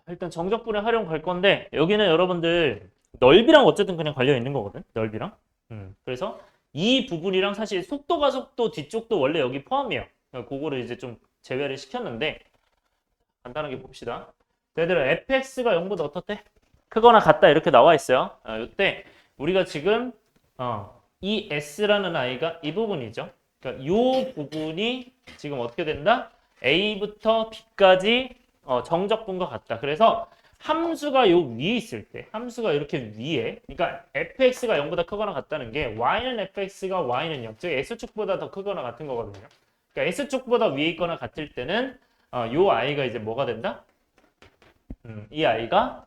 일단 정적분의 활용 갈 건데 여기는 여러분들 넓이랑 어쨌든 그냥 관련 있는 거거든. 넓이랑. 그래서 이 부분이랑 사실 속도 가속도 뒤쪽도 원래 여기 포함이에요. 그러니까 그거를 이제 좀 제외를 시켰는데 간단하게 봅시다. 얘들아 fx가 0보다 어떻대? 크거나 같다 이렇게 나와 있어요. 이때 우리가 지금 이 s라는 아이가 이 부분이죠. 그러니까 이 부분이 지금 어떻게 된다? a부터 b까지 정적분과 같다. 그래서 함수가 요 위에 있을 때, 함수가 이렇게 위에, 그러니까 fx가 0보다 크거나 같다는 게 y는 fx가 y는 0, 즉 s축보다 더 크거나 같은 거거든요. 그러니까 s축보다 위에 있거나 같을 때는 요 i가 이제 뭐가 된다? 이 i가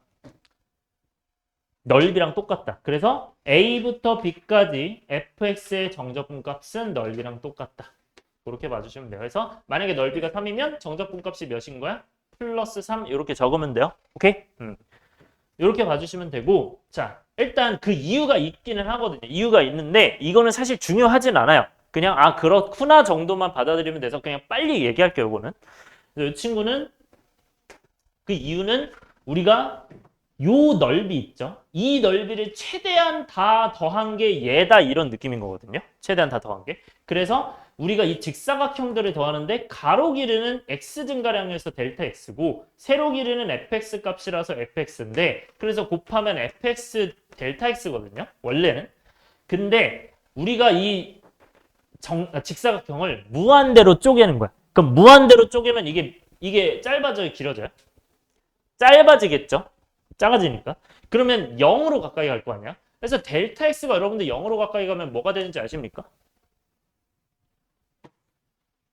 넓이랑 똑같다. 그래서 a부터 b까지 fx의 정적분 값은 넓이랑 똑같다. 그렇게 봐주시면 돼요. 그래서 만약에 넓이가 3이면 정적분 값이 몇인 거야? 플러스 3 이렇게 적으면 돼요. 오케이? 이렇게 봐주시면 되고 자 일단 그 이유가 있기는 하거든요. 이유가 있는데 이거는 사실 중요하진 않아요. 그냥 그렇구나 정도만 받아들이면 돼서 그냥 빨리 얘기할게요. 이거는. 이 친구는 그 이유는 우리가 요 넓이 있죠. 이 넓이를 최대한 다 더한 게 얘다 이런 느낌인 거거든요. 최대한 다 더한 게. 그래서 우리가 이 직사각형들을 더하는데 가로 길이는 x 증가량에서 델타 x고 세로 길이는 fx 값이라서 fx인데 그래서 곱하면 fx 델타 x거든요. 원래는. 근데 우리가 이 직사각형을 무한대로 쪼개는 거야. 그럼 무한대로 쪼개면 이게 짧아져요, 길어져요? 짧아지겠죠? 작아지니까. 그러면 0으로 가까이 갈 거 아니야? 그래서 델타 x가 여러분들 0으로 가까이 가면 뭐가 되는지 아십니까?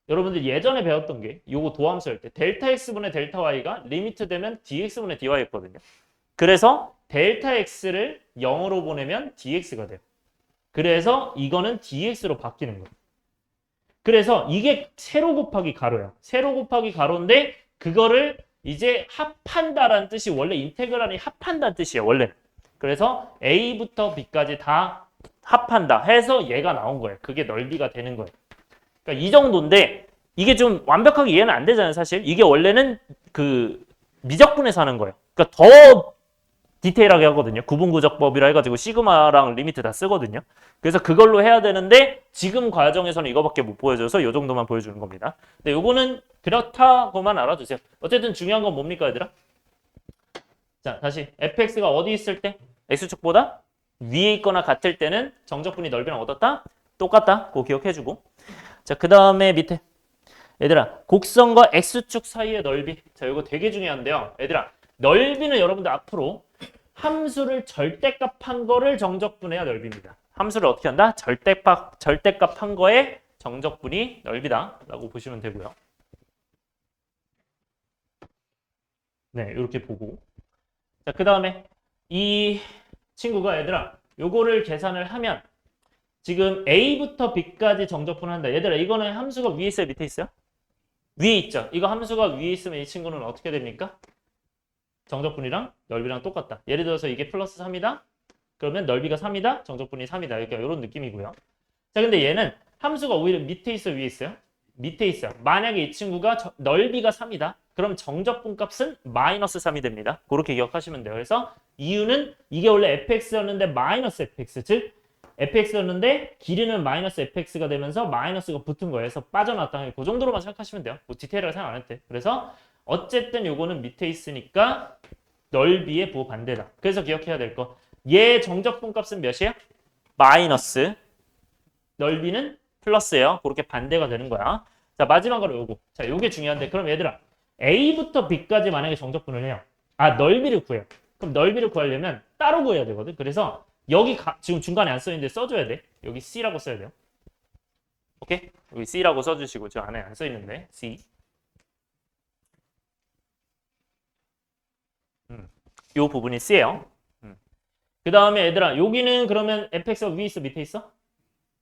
여러분들 예전에 배웠던 게 요거 도함수 할 때 델타 x분의 델타 y가 리미트 되면 dx분의 dy였거든요. 그래서 델타 x를 0으로 보내면 dx가 돼요. 그래서 이거는 dx로 바뀌는 거예요. 그래서 이게 세로 곱하기 가로야. 세로 곱하기 가로인데 그거를 이제 합한다라는 뜻이 원래 인테그랄이 합한다는 뜻이에요. 원래는. 그래서 a부터 b까지 다 합한다 해서 얘가 나온 거예요. 그게 넓이가 되는 거예요. 그러니까 이 정도인데 이게 좀 완벽하게 이해는 안 되잖아요. 사실. 이게 원래는 그 미적분에서 하는 거예요. 그러니까 더 디테일하게 하거든요. 구분구적법이라 해가지고 시그마랑 리미트 다 쓰거든요. 그래서 그걸로 해야 되는데 지금 과정에서는 이거밖에 못 보여줘서 이 정도만 보여주는 겁니다. 근데 요거는 그렇다고만 알아두세요. 어쨌든 중요한 건 뭡니까 얘들아? 자 다시 fx가 어디 있을 때? x축보다 위에 있거나 같을 때는 정적분이 넓이랑 어떻다? 똑같다. 그거 기억해주고 자 그 다음에 밑에 얘들아 곡선과 x축 사이의 넓이 자 이거 되게 중요한데요. 얘들아 넓이는 여러분들 앞으로 함수를 절대값한 거를 정적분해야 넓이입니다. 함수를 어떻게 한다? 절대값 한 거에 정적분이 넓이다 라고 보시면 되고요. 네 이렇게 보고 자 그 다음에 이 친구가 얘들아 요거를 계산을 하면 지금 a부터 b까지 정적분한다. 얘들아 이거는 함수가 위에 있어요? 밑에 있어요? 위에 있죠. 이거 함수가 위에 있으면 이 친구는 어떻게 됩니까? 정적분이랑 넓이랑 똑같다. 예를 들어서 이게 플러스 3이다. 그러면 넓이가 3이다. 정적분이 3이다. 이렇게 이런 느낌이고요. 자, 근데 얘는 함수가 오히려 밑에 있어, 위에 있어요? 밑에 있어요. 만약에 이 친구가 넓이가 3이다. 그럼 정적분 값은 마이너스 3이 됩니다. 그렇게 기억하시면 돼요. 그래서 이유는 이게 원래 fx였는데 마이너스 fx, 즉 fx였는데 길이는 마이너스 fx가 되면서 마이너스가 붙은 거예요. 그래서 빠져나왔다. 그 정도로만 생각하시면 돼요. 뭐 디테일하게 생각 안 해도 돼. 그래서 어쨌든 요거는 밑에 있으니까 넓이의 부호 반대다. 그래서 기억해야 될 거. 얘 정적분 값은 몇이야? 마이너스. 넓이는 플러스예요. 그렇게 반대가 되는 거야. 자, 마지막으로 요거. 자, 요게 중요한데 그럼 얘들아 A부터 B까지 만약에 정적분을 해요. 넓이를 구해요. 그럼 넓이를 구하려면 따로 구해야 되거든. 그래서 여기 지금 중간에 안 써있는데 써줘야 돼. 여기 C라고 써야 돼요. 오케이? 여기 C라고 써주시고 저 안에 안 써있는데 C. 요 부분이 C예요. 그 다음에 얘들아 여기는 그러면 fx가 위에 있어 밑에 있어?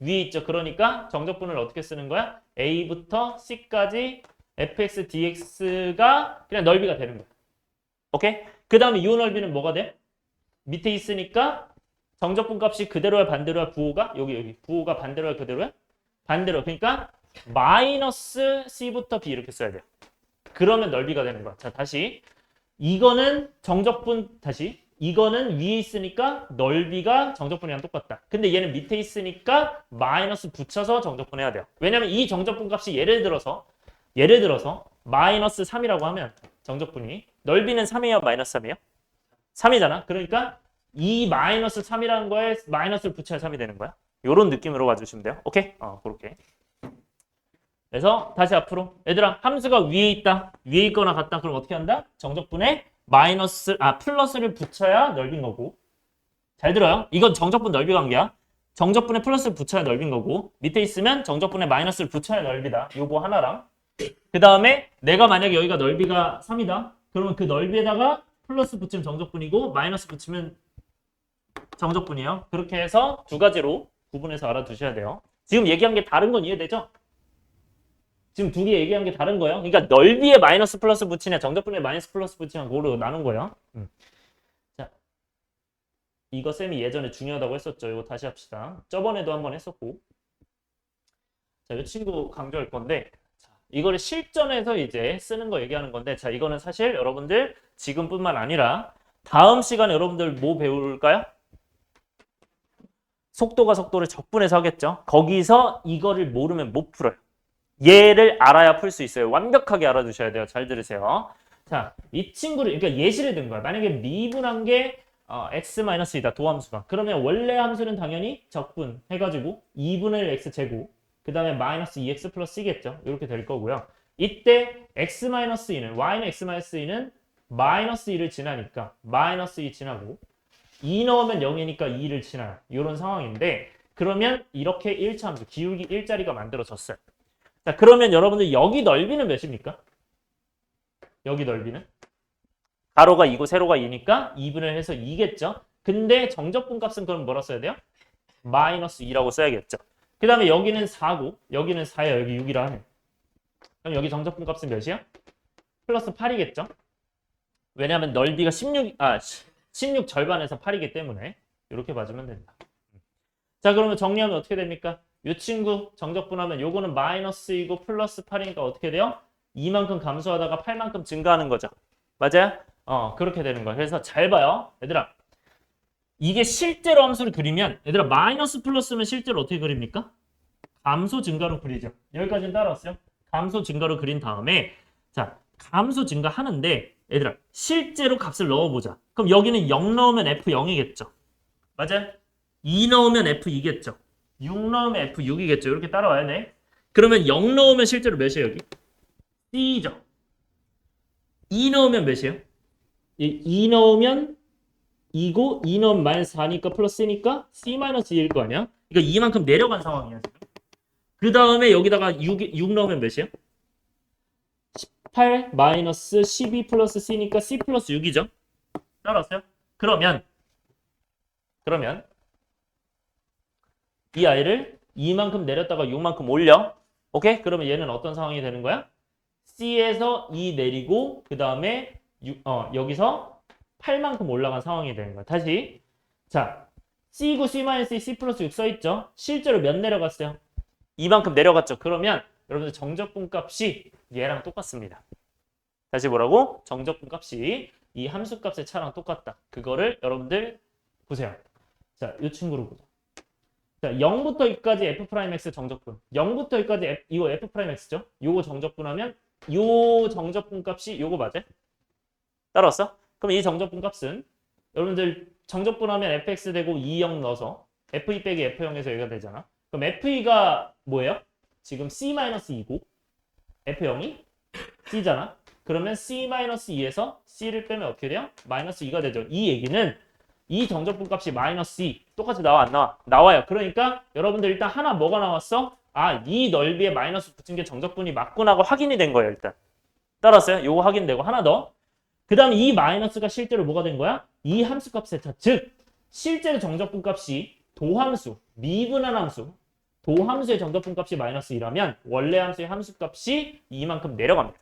위에 있죠. 그러니까 정적분을 어떻게 쓰는 거야? a부터 c까지 fx dx가 그냥 넓이가 되는 거야. 오케이? 그 다음에 이 넓이는 뭐가 돼? 밑에 있으니까 정적분 값이 그대로야 반대로야 부호가? 여기 부호가 반대로야 그대로야? 반대로. 그러니까 마이너스 c부터 b 이렇게 써야 돼요. 그러면 넓이가 되는 거야. 자 다시 이거는 정적분 다시 이거는 위에 있으니까 넓이가 정적분이랑 똑같다. 근데 얘는 밑에 있으니까 마이너스 붙여서 정적분해야 돼요. 왜냐면 이 정적분 값이 예를 들어서 마이너스 3이라고 하면 정적분이 넓이는 3이에요, 마이너스 3이에요? 3이잖아. 그러니까 이 마이너스 3이라는 거에 마이너스를 붙여야 3이 되는 거야. 요런 느낌으로 봐주시면 돼요. 오케이? 그렇게. 그래서 다시 앞으로 얘들아 함수가 위에 있다. 위에 있거나 같다. 그럼 어떻게 한다? 정적분에 플러스를 붙여야 넓인 거고. 잘 들어요. 이건 정적분 넓이 관계야. 정적분에 플러스를 붙여야 넓인 거고. 밑에 있으면 정적분에 마이너스를 붙여야 넓이다. 요거 하나랑. 그 다음에 내가 만약에 여기가 넓이가 3이다. 그러면 그 넓이에다가 플러스 붙이면 정적분이고 마이너스 붙이면 정적분이에요. 그렇게 해서 두 가지로 구분해서 알아두셔야 돼요. 지금 얘기한 게 다른 건 이해되죠? 지금 두 개 얘기한 게 다른 거예요. 그러니까 넓이에 마이너스 플러스 붙이냐 정적분에 마이너스 플러스 붙이냐 그거로 나눈 거예요. 자, 이거 쌤이 예전에 중요하다고 했었죠. 이거 다시 합시다. 저번에도 한번 했었고. 자, 이 친구 강조할 건데 자, 이거를 실전에서 이제 쓰는 거 얘기하는 건데 자, 이거는 사실 여러분들 지금뿐만 아니라 다음 시간에 여러분들 뭐 배울까요? 속도가 속도를 적분해서 하겠죠. 거기서 이거를 모르면 못 풀어요. 얘를 알아야 풀 수 있어요. 완벽하게 알아두셔야 돼요. 잘 들으세요. 자, 이 친구를 그러니까 예시를 든 거야. 만약에 미분한 게 x-2다. 도함수가. 그러면 원래 함수는 당연히 적분 해가지고 2분의 1 x제곱 그 다음에 마이너스 2x 플러스 c겠죠. 이렇게 될 거고요. 이때 x-2는 y는 x-2는 마이너스 2를 지나니까 마이너스 2 지나고 2 넣으면 0이니까 2를 지나요. 이런 상황인데 그러면 이렇게 1차 함수 기울기 1자리가 만들어졌어요. 자, 그러면 여러분들 여기 넓이는 몇입니까? 여기 넓이는? 가로가 2고 세로가 2니까 2분을 해서 2겠죠? 근데 정적분 값은 그럼 뭐라 써야 돼요? 마이너스 2라고 써야겠죠. 그 다음에 여기는 4고 여기는 4야. 여기 6이라 하면. 그럼 여기 정적분 값은 몇이야? 플러스 8이겠죠? 왜냐하면 넓이가 16 절반에서 8이기 때문에 이렇게 봐주면 된다. 자, 그러면 정리하면 어떻게 됩니까? 이 친구 정적분하면 요거는 마이너스이고 플러스 8이니까 어떻게 돼요? 2만큼 감소하다가 8만큼 증가하는 거죠. 맞아요? 그렇게 되는 거예요. 그래서 잘 봐요. 얘들아. 이게 실제로 함수를 그리면 얘들아 마이너스 플러스면 실제로 어떻게 그립니까? 감소 증가로 그리죠. 여기까지는 따라왔어요. 감소 증가로 그린 다음에 자, 감소 증가하는데 얘들아 실제로 값을 넣어보자. 그럼 여기는 0 넣으면 F0이겠죠. 맞아요? 2 넣으면 F2겠죠. 6 넣으면 F6이겠죠. 이렇게 따라와야 돼. 그러면 0 넣으면 실제로 몇이에요, 여기? C죠. 2 넣으면 몇이에요? 2 넣으면 2고 2 넣으면 마이너스 4니까 플러스니까 C-2일 거 아니야? 그러니까 이만큼 내려간 상황이야, 지금. 그 다음에 여기다가 6 넣으면 몇이에요? 18 마이너스 12 플러스 C니까 C 플러스 6이죠. 따라왔어요? 그러면 이 아이를 2만큼 내렸다가 6만큼 올려. 오케이? 그러면 얘는 어떤 상황이 되는 거야? C에서 2 내리고 그 다음에 여기서 8만큼 올라간 상황이 되는 거야. 다시 자 C고 C-2, C 플러스 6 써있죠? 실제로 몇 내려갔어요? 2만큼 내려갔죠? 그러면 여러분들 정적분 값이 얘랑 똑같습니다. 다시 뭐라고? 정적분 값이 이 함수 값의 차랑 똑같다. 그거를 여러분들 보세요. 자, 이 친구로 보자. 자, 0부터 2까지 F'X 정적분. 0부터 2까지 이거 F'X죠? 요거 정적분하면 요 정적분 값이 요거 맞아? 따라왔어? 그럼 이 정적분 값은 여러분들 정적분하면 fx 되고 2, 0 넣어서 f2 빼기 f0에서 여기가 되잖아. 그럼 f2가 뭐예요? 지금 c-2고 f0이 c잖아. 그러면 c-2에서 c를 빼면 어떻게 돼요? 마이너스 2가 되죠. 이 얘기는 이 정적분 값이 마이너스 2 똑같이 나와 안 나와? 나와요. 그러니까 여러분들 일단 하나 뭐가 나왔어? 이 넓이에 마이너스 붙인 게 정적분이 맞구나 하고 확인이 된 거예요. 일단 따라왔어요? 요거 확인되고 하나 더. 그 다음에 이 마이너스가 실제로 뭐가 된 거야? 이 함수 값의 차. 즉 실제로 정적분 값이 도함수, 미분한 함수, 도함수의 정적분 값이 마이너스 2라면 원래 함수의 함수 값이 이만큼 내려갑니다.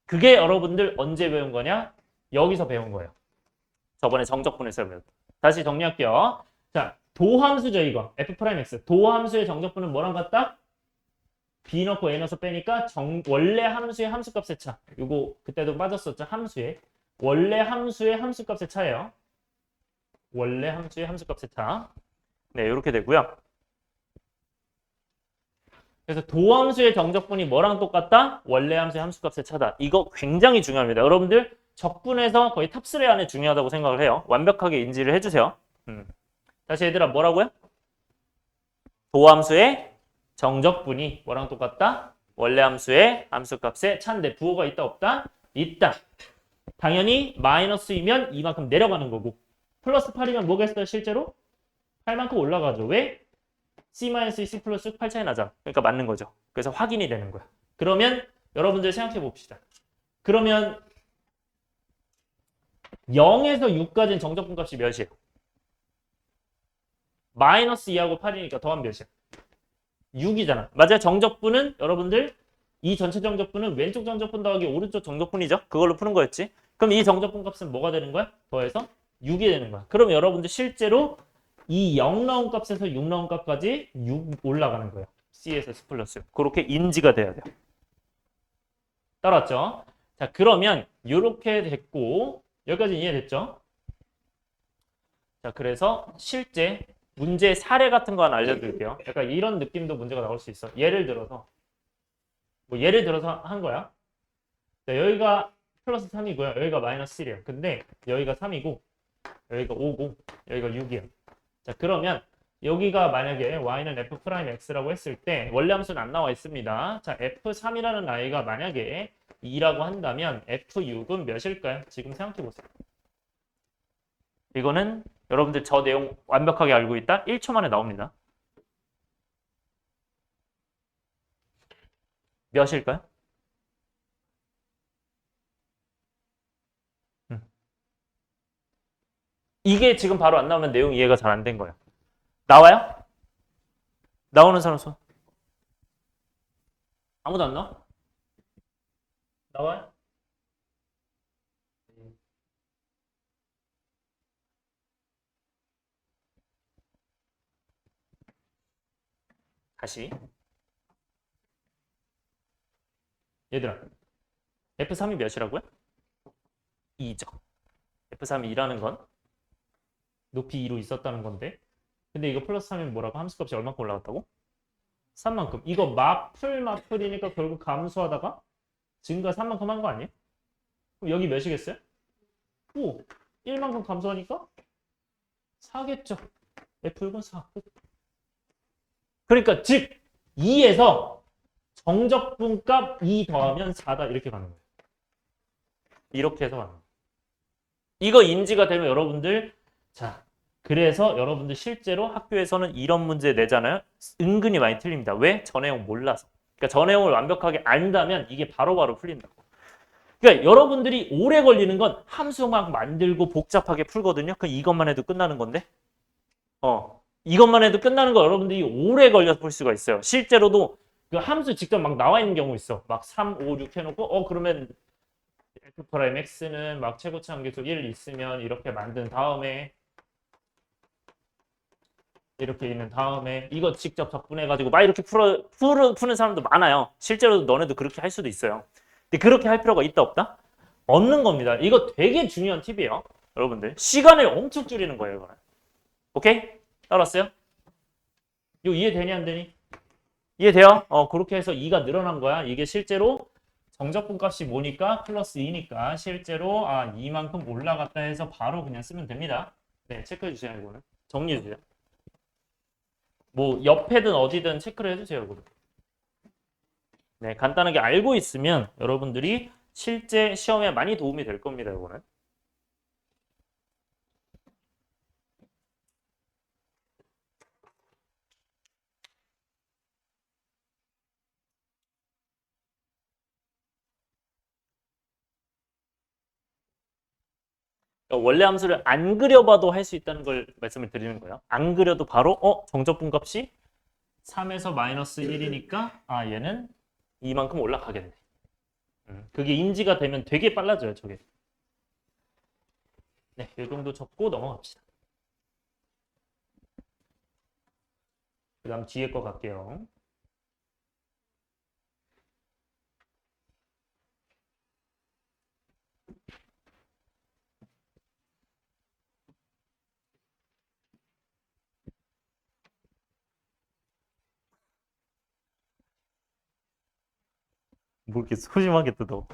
그게 여러분들 언제 배운 거냐? 여기서 배운 거예요. 저번에 정적분에서 배웠다. 다시 정리할게요. 자, 도함수죠 이거. F'X. 도함수의 정적분은 뭐랑 같다? b 넣고 a 넣어서 빼니까 원래 함수의 함수값의 차. 이거 그때도 빠졌었죠. 함수의. 원래 함수의 함수값의 차예요. 원래 함수의 함수값의 차. 네, 이렇게 되고요. 그래서 도함수의 정적분이 뭐랑 똑같다? 원래 함수의 함수값의 차다. 이거 굉장히 중요합니다. 여러분들 적분에서 거의 탑3 안에 중요하다고 생각을 해요. 완벽하게 인지를 해주세요. 다시 얘들아 뭐라고요? 도함수의 정적분이 뭐랑 똑같다? 원래 함수의 함수값의 차인데 부호가 있다 없다? 있다. 당연히 마이너스이면 이만큼 내려가는 거고 플러스 8이면 뭐겠어요 실제로? 8만큼 올라가죠. 왜? C-2, C 플러스 8 차이 나잖아. 그러니까 맞는 거죠. 그래서 확인이 되는 거야. 그러면 여러분들 생각해 봅시다. 그러면 0에서 6까지는 정적분 값이 몇이에요? 마이너스 2하고 8이니까 더하면 몇이야? 6이잖아. 맞아요. 정적분은 여러분들 이 전체 정적분은 왼쪽 정적분 더하기 오른쪽 정적분이죠. 그걸로 푸는 거였지. 그럼 이 정적분 값은 뭐가 되는 거야? 더해서 6이 되는 거야. 그럼 여러분들 실제로 이 0 넣은 값에서 6 넣은 값까지 6 올라가는 거예요. C에서 S 플러스. 그렇게 인지가 돼야 돼요. 따랐죠? 자, 그러면 이렇게 됐고 여기까지 이해됐죠? 자, 그래서 실제 문제 사례 같은 거 하나 알려드릴게요. 약간 이런 느낌도 문제가 나올 수 있어. 예를 들어서 한 거야. 자, 여기가 플러스 3이고요. 여기가 마이너스 7이에요. 근데 여기가 3이고 여기가 5고 여기가 6이에요. 자, 그러면 여기가 만약에 y는 f'x라고 했을 때 원래 함수는 안 나와 있습니다. 자, f3이라는 아이가 만약에 2라고 한다면 f6은 몇일까요? 지금 생각해 보세요. 이거는 여러분들 저 내용 완벽하게 알고 있다? 1초 만에 나옵니다. 몇일까요? 이게 지금 바로 안 나오면 내용 이해가 잘 안 된 거예요. 나와요? 나오는 사람 손. 아무도 안 나와? 나와요? 다시. 얘들아, F3이 몇이라고요? 2죠. F3이 2라는 건 높이 2로 있었다는 건데 근데 이거 플러스 3이면 뭐라고? 함수값이 얼마큼 올라갔다고? 3만큼. 이거 마플이니까 결국 감수하다가 증가 3만큼 한 거 아니에요? 그럼 여기 몇이겠어요? 5. 1만큼 감소하니까 4겠죠. F6은 4. 그러니까 즉 2에서 정적분값 2 더하면 4다 이렇게 가는 거예요. 이렇게 해서 가는 거예요. 이거 인지가 되면 여러분들 자 그래서 여러분들 실제로 학교에서는 이런 문제 내잖아요. 은근히 많이 틀립니다. 왜? 저 내용 몰라서. 그러니까 저 내용을 완벽하게 안다면 이게 바로바로 풀린다고. 그러니까 여러분들이 오래 걸리는 건 함수 막 만들고 복잡하게 풀거든요. 그럼 이것만 해도 끝나는 건데. 이것만 해도 끝나는 거 여러분들이 오래 걸려서 풀 수가 있어요. 실제로도 그 함수 직접 막 나와 있는 경우 있어. 막 3, 5, 6 해놓고 그러면 F'X는 막 최고치 함계수 1 있으면 이렇게 만든 다음에 이렇게 있는 다음에 이거 직접 적분해가지고 막 이렇게 푸는 사람도 많아요. 실제로도 너네도 그렇게 할 수도 있어요. 근데 그렇게 할 필요가 있다 없다? 없는 겁니다. 이거 되게 중요한 팁이에요. 여러분들 시간을 엄청 줄이는 거예요. 이거는. 오케이? 따라왔어요? 이거 이해되니 안 되니? 이해돼요? 그렇게 해서 2가 늘어난 거야. 이게 실제로 정적분 값이 뭐니까 플러스 2니까 실제로 2만큼 올라갔다 해서 바로 그냥 쓰면 됩니다. 네, 체크해 주세요. 이거는 정리해 주세요. 뭐 옆에든 어디든 체크를 해주세요. 이거는. 네, 간단하게 알고 있으면 여러분들이 실제 시험에 많이 도움이 될 겁니다. 이거는. 원래 함수를 안 그려봐도 할 수 있다는 걸 말씀을 드리는 거예요. 안 그려도 바로 정적분 값이 3에서 마이너스 1이니까 얘는 이만큼 올라가겠네. 그게 인지가 되면 되게 빨라져요. 저게. 네, 이 정도 적고 넘어갑시다. 그 다음 뒤에 거 갈게요. 뭐 이렇게 소심하게 뜯어.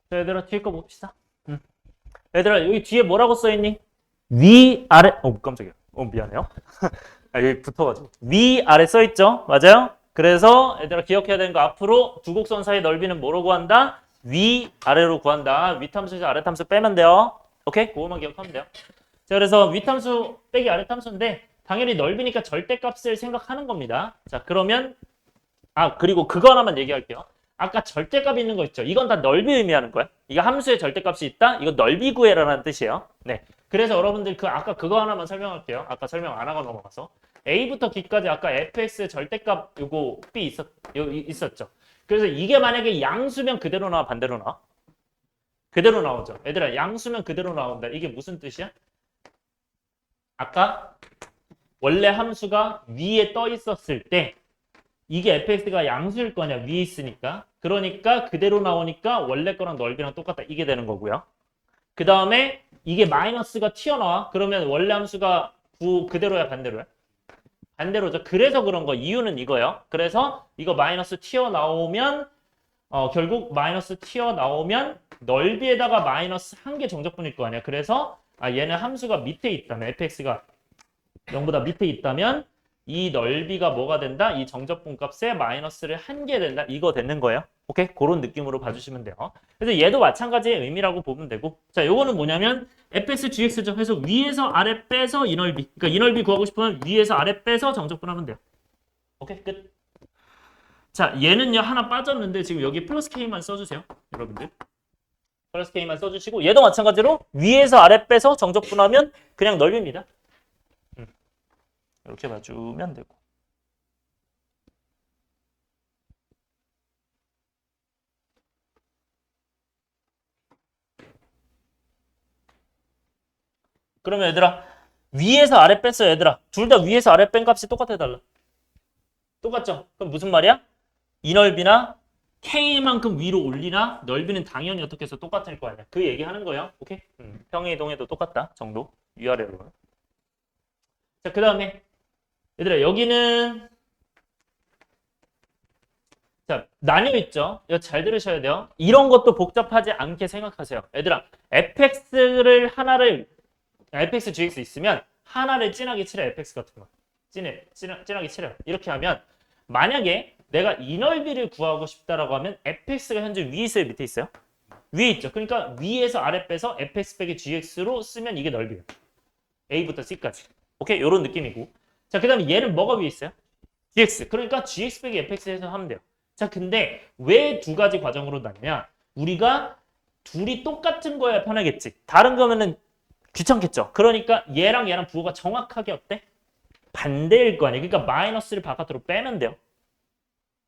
자, 얘들아 뒤에 거 봅시다. 얘들아 여기 뒤에 뭐라고 써있니? 위 아래 깜짝이야. 미안해요. 아, 여기 붙어가지고 위 아래 써있죠? 맞아요? 그래서 얘들아 기억해야 되는 거 앞으로 두 곡선 사이 넓이는 뭐로 구한다? 위 아래로 구한다. 위 탐수에서 아래 탐수 빼면 돼요. 오케이? 그거만 기억하면 돼요. 자, 그래서 위 탐수 빼기 아래 탐수인데 당연히 넓이니까 절대값을 생각하는 겁니다. 자, 그러면 그리고 그거 하나만 얘기할게요. 아까 절대값 있는 거 있죠? 이건 다 넓이 의미하는 거야. 이거 함수에 절대값이 있다? 이거 넓이 구해라라는 뜻이에요. 네. 그래서 여러분들 아까 그거 하나만 설명할게요. 아까 설명 안 하고 넘어가서. A부터 B까지 아까 fx의 절대값 요거 B 있었죠. 그래서 이게 만약에 양수면 그대로 나와 반대로 나와? 그대로 나오죠. 얘들아 양수면 그대로 나온다. 이게 무슨 뜻이야? 아까 원래 함수가 위에 떠 있었을 때 이게 fx가 양수일 거냐 위에 있으니까 그러니까 그대로 나오니까 원래 거랑 넓이랑 똑같다 이게 되는 거고요. 그 다음에 이게 마이너스가 튀어나와 그러면 원래 함수가 9 그대로야 반대로야? 반대로죠. 그래서 그런 거 이유는 이거예요. 그래서 이거 마이너스 튀어나오면 결국 마이너스 튀어나오면 넓이에다가 마이너스 한 개 정적분일 거 아니야. 그래서 얘는 함수가 밑에 있다면 fx가 0보다 밑에 있다면 이 넓이가 뭐가 된다? 이 정적분 값에 마이너스를 한 개 된다. 이거 되는 거예요. 오케이? 그런 느낌으로 봐주시면 돼요. 그래서 얘도 마찬가지의 의미라고 보면 되고 자, 요거는 뭐냐면 fx, gx죠. 해서 위에서 아래 빼서 이 넓이. 그러니까 이 넓이 구하고 싶으면 위에서 아래 빼서 정적분 하면 돼요. 오케이? 끝. 자, 얘는요. 하나 빠졌는데 지금 여기 플러스 k만 써주세요. 여러분들. 플러스 k만 써주시고 얘도 마찬가지로 위에서 아래 빼서 정적분하면 그냥 넓이입니다. 이렇게 봐주면 되고. 그러면 얘들아 위에서 아래 뺐어 얘들아. 둘 다 위에서 아래 뺀 값이 똑같아 달라. 똑같죠? 그럼 무슨 말이야? 이 넓이나 K만큼 위로 올리나 넓이는 당연히 어떻게 해서 똑같을 거 아니야. 그 얘기하는 거예요. 오케이? 평행이동해도 똑같다 정도. 위아래로. 자, 그 다음에 얘들아 여기는 자 나뉘어 있죠. 이거 잘 들으셔야 돼요. 이런 것도 복잡하지 않게 생각하세요. 얘들아 fx, gx 있으면 하나를 진하게 칠해. fx 같은 거 진하게 칠해요. 이렇게 하면 만약에 내가 이 넓이를 구하고 싶다라고 하면 fx가 현재 위에 있어요 밑에 있어요? 위에 있죠. 그러니까 위에서 아래 빼서 fx 빼기 gx로 쓰면 이게 넓이에요. a부터 c까지. 오케이? 이런 느낌이고 자, 그 다음에 얘는 뭐가 위에 있어요? gx. 그러니까 gx 빼기 fx 해서 하면 돼요. 자, 근데 왜 두 가지 과정으로 나뉘냐? 우리가 둘이 똑같은 거야 편하겠지. 다른 거면은 귀찮겠죠. 그러니까 얘랑 부호가 정확하게 어때? 반대일 거 아니에요. 그러니까 마이너스를 바깥으로 빼면 돼요.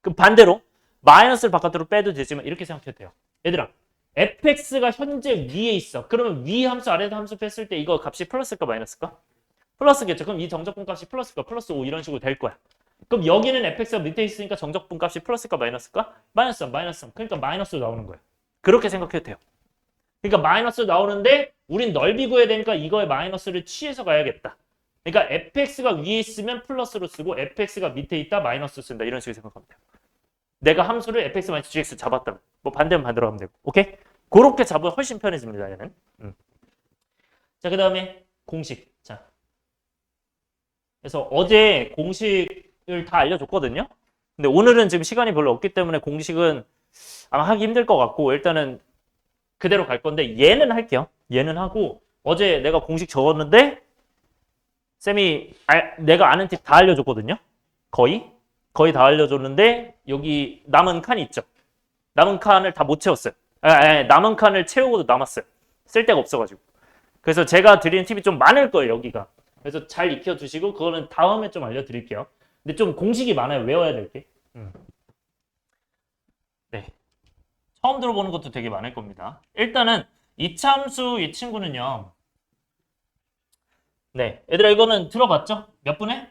그 반대로 마이너스를 바깥으로 빼도 되지만 이렇게 생각해도 돼요. 얘들아 fx가 현재 위에 있어. 그러면 위 함수 아래 함수 뺐을 때 이거 값이 플러스일까 마이너스일까? 플러스겠죠. 그럼 이 정적분 값이 플러스일까? 플러스 5 이런 식으로 될 거야. 그럼 여기는 fx가 밑에 있으니까 정적분 값이 플러스일까 마이너스일까? 마이너스 3, 마이너스 3. 그러니까 마이너스로 나오는 거예요. 그렇게 생각해도 돼요. 그러니까 마이너스로 나오는데 우린 넓이 구해야 되니까 이거에 마이너스를 취해서 가야겠다. 그러니까 fx가 위에 있으면 플러스로 쓰고 fx가 밑에 있다 마이너스 쓴다. 이런 식으로 생각하면 돼요. 내가 함수를 fx 마이너스 gx 잡았다면 뭐 반대면 반대로 하면 되고. 오케이? 그렇게 잡으면 훨씬 편해집니다. 얘는. 자, 그 다음에 공식. 자, 그래서 어제 공식을 다 알려줬거든요. 근데 오늘은 지금 시간이 별로 없기 때문에 공식은 아마 하기 힘들 것 같고 일단은 그대로 갈 건데 얘는 할게요. 얘는 하고 어제 내가 공식 적었는데 쌤이 내가 아는 팁 다 알려줬거든요. 거의 다 알려줬는데 여기 남은 칸이 있죠. 남은 칸을 다 못 채웠어요. 남은 칸을 채우고도 남았어요. 쓸 데가 없어가지고. 그래서 제가 드리는 팁이 좀 많을 거예요. 여기가. 그래서 잘 익혀두시고 그거는 다음에 좀 알려드릴게요. 근데 좀 공식이 많아요. 외워야 될 게. 네. 처음 들어보는 것도 되게 많을 겁니다. 일단은 이차함수 이 친구는요. 네. 얘들아 이거는 들어봤죠? 몇 분에?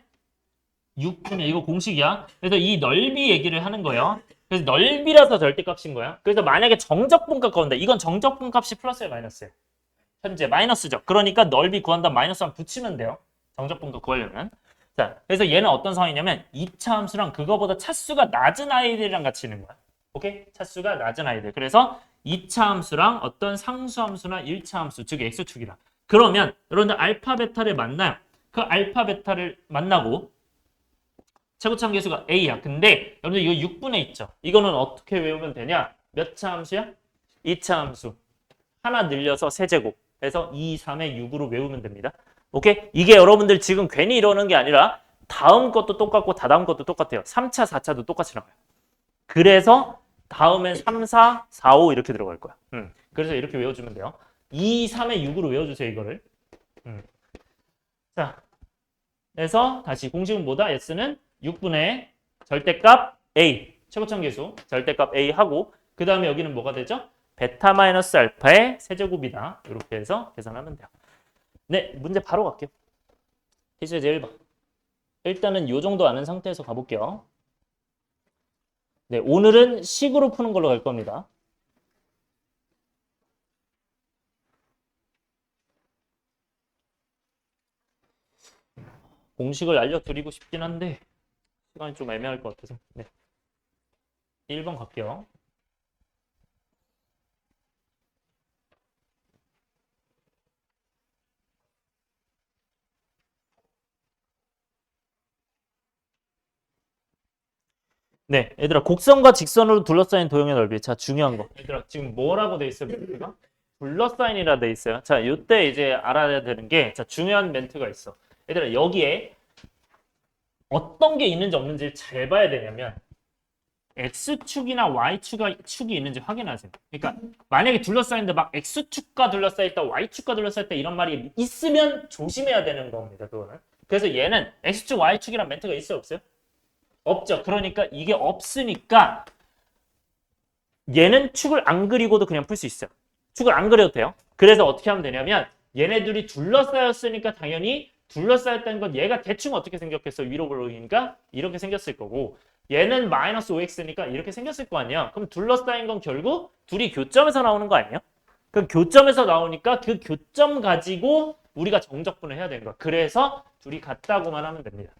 6분에 이거 공식이야. 그래서 이 넓이 얘기를 하는 거예요. 그래서 넓이라서 절대값인 거야. 그래서 만약에 정적분값 구한다. 이건 정적분값이 플러스예요 마이너스예요? 현재 마이너스죠. 그러니까 넓이 구한다 마이너스 1 붙이면 돼요. 정적분도 구하려면. 자, 그래서 얘는 어떤 상황이냐면 2차 함수랑 그거보다 차수가 낮은 아이들이랑 같이 있는 거야. 오케이? 차수가 낮은 아이들. 그래서 2차 함수랑 어떤 상수 함수나 1차 함수, 즉 x축이랑. 그러면 여러분들 알파 베타를 만나요. 그 알파 베타를 만나고 최고참 계수가 a야. 근데 여러분들 이거 6분의 있죠. 이거는 어떻게 외우면 되냐? 몇 차 함수야? 2차 함수. 하나 늘려서 세제곱. 그래서 2, 3의 6으로 외우면 됩니다. 오케이? 이게 여러분들 지금 괜히 이러는 게 아니라 다음 것도 똑같고 다다음 것도 똑같아요. 3차, 4차도 똑같이 나와요. 그래서 다음엔 3, 4, 4, 5 이렇게 들어갈 거야. 그래서 이렇게 외워주면 돼요. 2, 3의 6으로 외워주세요, 이거를. 자, 그래서 다시 공식은 뭐다? S는 6분의 절대값 A, 최고점 계수, 절대값 A 하고 그 다음에 여기는 뭐가 되죠? 베타 마이너스 알파의 세제곱이다. 이렇게 해서 계산하면 돼요. 네, 문제 바로 갈게요. 필수제 1번. 일단은 이 정도 아는 상태에서 가볼게요. 네, 오늘은 식으로 푸는 걸로 갈 겁니다. 공식을 알려드리고 싶긴 한데 시간이 좀 애매할 것 같아서. 네. 1번 갈게요. 네, 얘들아 곡선과 직선으로 둘러싸인 도형의 넓이. 자, 중요한 거. 얘들아 지금 뭐라고 돼 있어요? 멘트가? 둘러싸인이라 돼 있어요. 자, 이때 이제 알아야 되는 게 자, 중요한 멘트가 있어. 얘들아 여기에 어떤 게 있는지 없는지 잘 봐야 되냐면 X축이나 Y축이 있는지 확인하세요. 그러니까 만약에 둘러싸인데 막 X축과 둘러싸였다, Y축과 둘러싸였다 이런 말이 있으면 조심해야 되는 겁니다. 그거는. 그래서 얘는 X축, Y축이란 멘트가 있어요? 없어요? 없죠. 그러니까 이게 없으니까 얘는 축을 안 그리고도 그냥 풀 수 있어요. 축을 안 그려도 돼요. 그래서 어떻게 하면 되냐면 얘네들이 둘러싸였으니까 당연히 둘러싸였다는 건 얘가 대충 어떻게 생겼겠어? 위로 보이니까 이렇게 생겼을 거고 얘는 마이너스 5x니까 이렇게 생겼을 거 아니야. 그럼 둘러싸인 건 결국 둘이 교점에서 나오는 거 아니에요? 그 교점에서 나오니까 그 교점 가지고 우리가 정적분을 해야 되는 거야. 그래서 둘이 같다고만 하면 됩니다.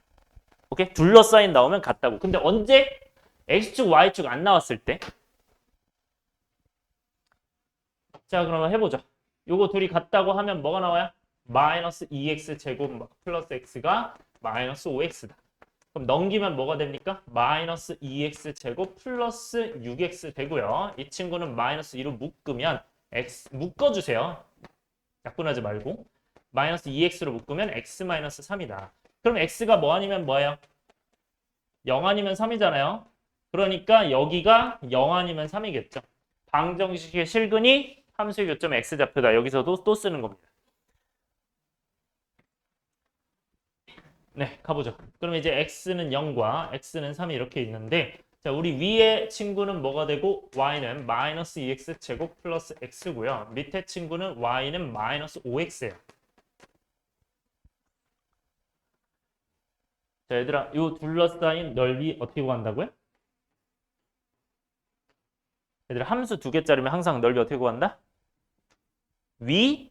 오케이? 둘러싸인 나오면 같다고. 근데 언제 x축, y축 안 나왔을 때? 자, 그러면 해보자. 요거 둘이 같다고 하면 뭐가 나와요? 마이너스 2x 제곱 플러스 x가 마이너스 5x다. 그럼 넘기면 뭐가 됩니까? 마이너스 2x 제곱 플러스 6x 되고요. 이 친구는 마이너스 2로 묶으면 x 묶어주세요. 약분하지 말고. 마이너스 2x로 묶으면 x 마이너스 3이다. 그럼 x가 뭐 아니면 뭐예요? 0 아니면 3이잖아요. 그러니까 여기가 0 아니면 3이겠죠. 방정식의 실근이 함수의 교점 x좌표다. 여기서도 또 쓰는 겁니다. 네, 가보죠. 그럼 이제 x는 0과 x는 3이 이렇게 있는데 자, 우리 위에 친구는 뭐가 되고 y는 마이너스 2x 제곱 플러스 x고요. 밑에 친구는 y는 마이너스 5x예요. 자, 얘들아, 이 둘러싸인 넓이 어떻게 구한다고요? 얘들아, 함수 2개짜리면 항상 넓이 어떻게 구한다? 위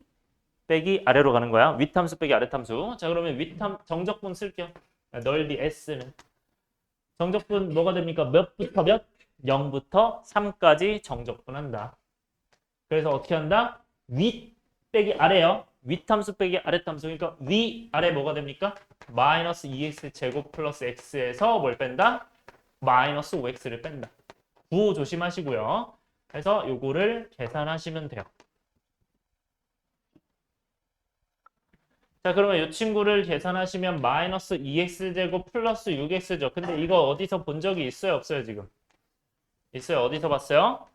빼기 아래로 가는 거야. 윗함수 빼기 아랫함수. 자, 그러면 정적분 쓸게요. 넓이 S는. 정적분 뭐가 됩니까? 몇부터 몇? 0부터 3까지 정적분 한다. 그래서 어떻게 한다? 윗 빼기 아래요. 윗함수 빼기 아랫함수. 그러니까 위, 아래 뭐가 됩니까? 마이너스 2x 제곱 플러스 x에서 뭘 뺀다? 마이너스 5x를 뺀다. 구호 조심하시고요. 그래서 요거를 계산하시면 돼요. 자, 그러면 이 친구를 계산하시면 마이너스 2x제곱 플러스 6x죠. 근데 이거 어디서 본 적이 있어요? 없어요? 지금? 있어요. 어디서 봤어요?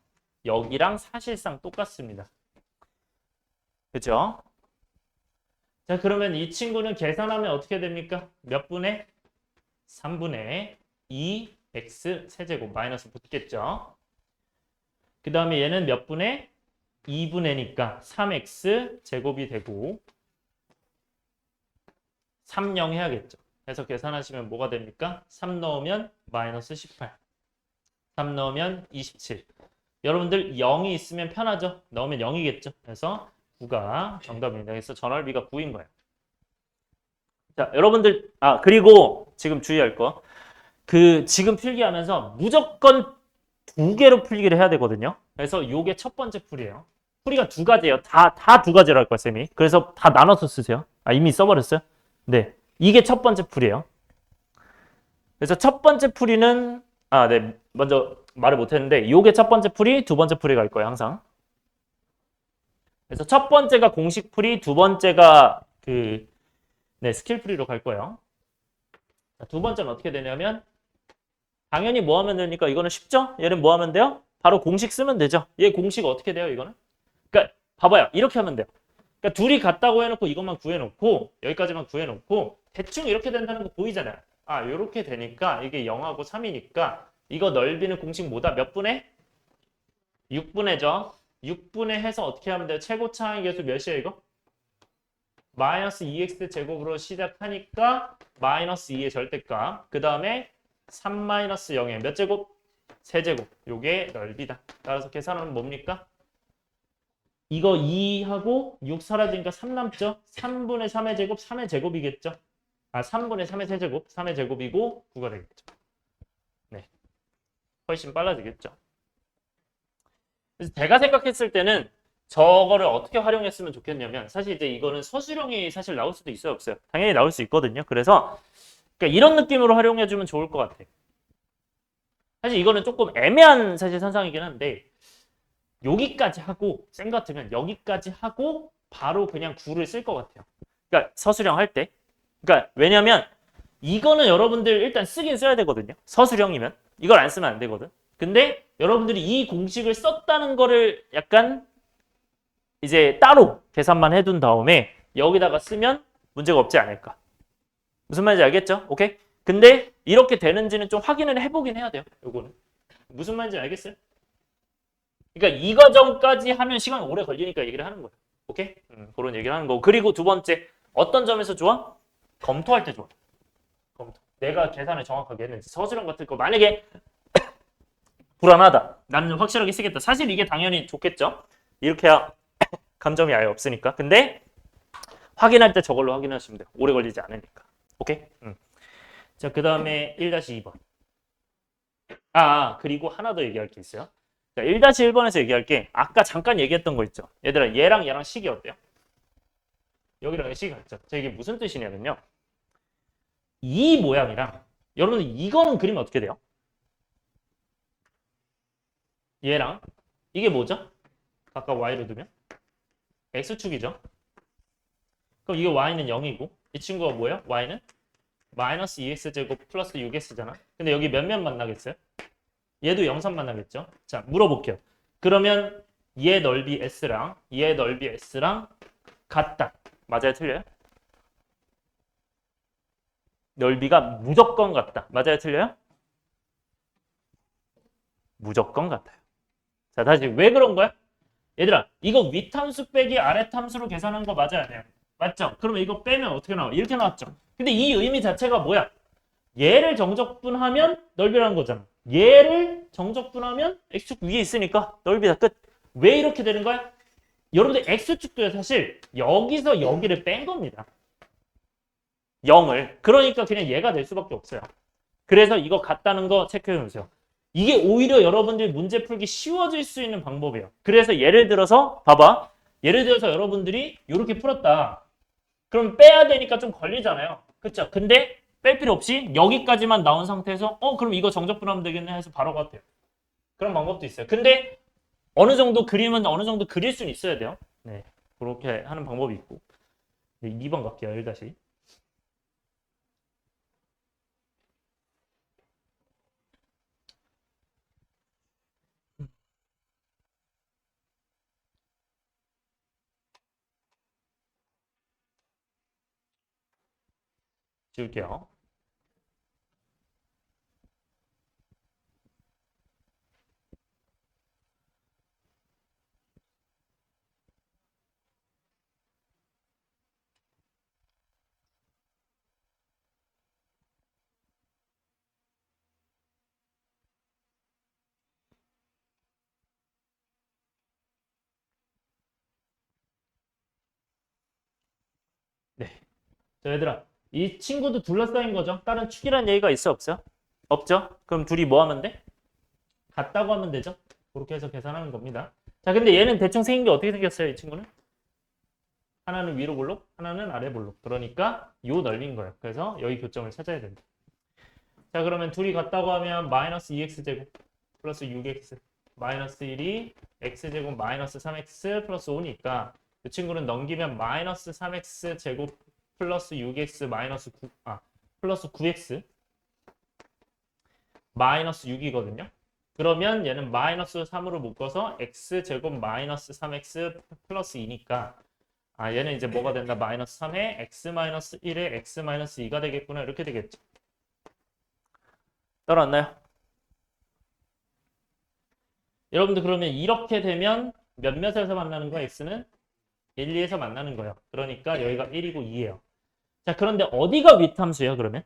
여기랑 사실상 똑같습니다. 그죠? 자, 그러면 이 친구는 계산하면 어떻게 됩니까? 몇 분의? 3분의 2x 세제곱 마이너스 붙겠죠. 그 다음에 얘는 몇 분의? 2분의니까 3x 제곱이 되고 3, 0 해야겠죠. 그래서 계산하시면 뭐가 됩니까? 3 넣으면 마이너스 18. 3 넣으면 27. 여러분들 0이 있으면 편하죠? 넣으면 0이겠죠? 그래서 9가 정답입니다. 그래서 전월비가 9인 거예요. 자, 여러분들, 그리고 지금 주의할 거. 지금 필기하면서 무조건 두 개로 풀기를 해야 되거든요. 그래서 요게 첫 번째 풀이에요. 풀이가 두 가지예요. 다 두 가지로 할 거야, 쌤이. 그래서 다 나눠서 쓰세요. 이미 써버렸어요? 네. 이게 첫 번째 풀이에요. 그래서 첫 번째 풀이는, 네. 먼저 말을 못 했는데, 요게 첫 번째 풀이, 두 번째 풀이 갈 거예요, 항상. 그래서 첫 번째가 공식 풀이, 두 번째가 네, 스킬 풀이로 갈 거예요. 두 번째는 어떻게 되냐면, 당연히 뭐 하면 되니까 이거는 쉽죠? 얘는 뭐 하면 돼요? 바로 공식 쓰면 되죠. 얘 공식 어떻게 돼요, 이거는? 그러니까 봐봐요. 이렇게 하면 돼요. 그러니까 둘이 같다고 해놓고 이것만 구해놓고 여기까지만 구해놓고 대충 이렇게 된다는 거 보이잖아요. 이렇게 되니까 이게 0하고 3이니까 이거 넓이는 공식 뭐다? 몇 분의? 6분의죠. 6분의 해서 어떻게 하면 돼요? 최고차항의 계수 몇이에요, 이거? 마이너스 2x 제곱으로 시작하니까 마이너스 2의 절대값. 그 다음에 3 마이너스 0의 몇 제곱? 세제곱. 요게 넓이다. 따라서 계산하면 뭡니까? 이거 2하고 6 사라지니까 3 남죠? 3분의 3의 제곱, 3의 제곱이겠죠? 3분의 3의 세제곱, 3의 제곱이고 9가 되겠죠. 네. 훨씬 빨라지겠죠. 그래서 제가 생각했을 때는 저거를 어떻게 활용했으면 좋겠냐면 사실 이제 이거는 서술형이 사실 나올 수도 있어요, 없어요? 당연히 나올 수 있거든요. 그래서 그러니까 이런 느낌으로 활용해주면 좋을 것 같아요. 사실 이거는 조금 애매한 사실 선상이긴 한데 여기까지 하고 쌤 같으면 여기까지 하고 바로 그냥 9를 쓸 것 같아요. 그러니까 서술형 할 때. 그러니까 왜냐면 이거는 여러분들 일단 쓰긴 써야 되거든요. 서술형이면 이걸 안 쓰면 안 되거든. 근데 여러분들이 이 공식을 썼다는 거를 약간 이제 따로 계산만 해둔 다음에 여기다가 쓰면 문제가 없지 않을까. 무슨 말인지 알겠죠? 오케이? 근데 이렇게 되는지는 좀 확인을 해보긴 해야 돼요. 요거는. 무슨 말인지 알겠어요? 그러니까 이 과정까지 하면 시간이 오래 걸리니까 얘기를 하는 거예요. 오케이? 그런 얘기를 하는 거고. 그리고 두 번째, 어떤 점에서 좋아? 검토할 때 좋아. 검토. 내가 계산을 정확하게 했는지. 서술형 같은 거 만약에 불안하다. 나는 확실하게 쓰겠다. 사실 이게 당연히 좋겠죠. 이렇게 해야 감점이 아예 없으니까. 근데 확인할 때 저걸로 확인하시면 돼요. 오래 걸리지 않으니까. 오케이? 자, 그 다음에 1-2번. 그리고 하나 더 얘기할 게 있어요. 자, 1-1번에서 얘기할 게 아까 잠깐 얘기했던 거 있죠. 얘들아, 얘랑 식이 어때요? 여기랑 식이 같죠? 자, 이게 무슨 뜻이냐면요. 이 모양이랑 여러분들 이거는 그리면 어떻게 돼요? 얘랑 이게 뭐죠? 각각 y로 두면 x축이죠. 그럼 이게 y는 0이고 이 친구가 뭐예요? y는 마이너스 2x제곱 플러스 6x잖아. 근데 여기 몇몇 만나겠어요? 얘도 0, 3 만나겠죠? 자, 물어볼게요. 그러면 얘 넓이 s랑 얘 넓이 s랑 같다. 맞아요? 틀려요? 넓이가 무조건 같다. 맞아요? 틀려요? 무조건 같아요. 자, 다시 왜 그런 거야? 얘들아, 이거 윗함수 빼기 아랫함수로 계산한 거 맞아야 돼요. 맞죠? 그러면 이거 빼면 어떻게 나와? 이렇게 나왔죠? 근데 이 의미 자체가 뭐야? 얘를 정적분하면 넓이라는 거잖아. 얘를 정적분하면 x축 위에 있으니까 넓이다 끝. 왜 이렇게 되는 거야? 여러분들 x축도에 사실 여기서 여기를 뺀 겁니다. 0을. 그러니까 그냥 얘가 될 수밖에 없어요. 그래서 이거 같다는 거 체크해 놓으세요. 이게 오히려 여러분들 문제 풀기 쉬워질 수 있는 방법이에요. 그래서 예를 들어서 봐봐. 예를 들어서 여러분들이 이렇게 풀었다. 그럼 빼야 되니까 좀 걸리잖아요. 그렇죠? 근데 뺄 필요 없이 여기까지만 나온 상태에서 그럼 이거 정적분하면 되겠네 해서 바로 같아요. 그런 방법도 있어요. 근데 어느 정도 그림은 어느 정도 그릴 수는 있어야 돼요. 네. 그렇게 하는 방법이 있고. 2번 갈게요. 1다시. 지울게요. 네. 자, 얘들아. 이 친구도 둘러싸인 거죠. 다른 축이라는 얘기가 있어 없어요? 없죠? 그럼 둘이 뭐 하면 돼? 같다고 하면 되죠? 그렇게 해서 계산하는 겁니다. 자, 근데 얘는 대충 생긴 게 어떻게 생겼어요, 이 친구는? 하나는 위로 볼록, 하나는 아래 볼록. 그러니까 요 넓이인 거예요. 그래서 여기 교점을 찾아야 된다. 자, 그러면 둘이 같다고 하면 마이너스 2x제곱 플러스 6x 마이너스 1이 x제곱 마이너스 3x 플러스 5니까 이 친구는 넘기면 마이너스 3x 제곱 플러스 6x 마이너스 9, 플러스 9x 마이너스 6이거든요. 그러면 얘는 마이너스 3으로 묶어서 x제곱 마이너스 3x 플러스 2니까 얘는 이제 뭐가 된다? 마이너스 3에 x 마이너스 1에 x 마이너스 2가 되겠구나. 이렇게 되겠죠. 따라왔나요? 여러분들 그러면 이렇게 되면 몇몇에서 만나는 거야? x는 1, 2에서 만나는 거예요. 그러니까 여기가 1이고 2예요. 자, 그런데 어디가 윗함수예요, 그러면?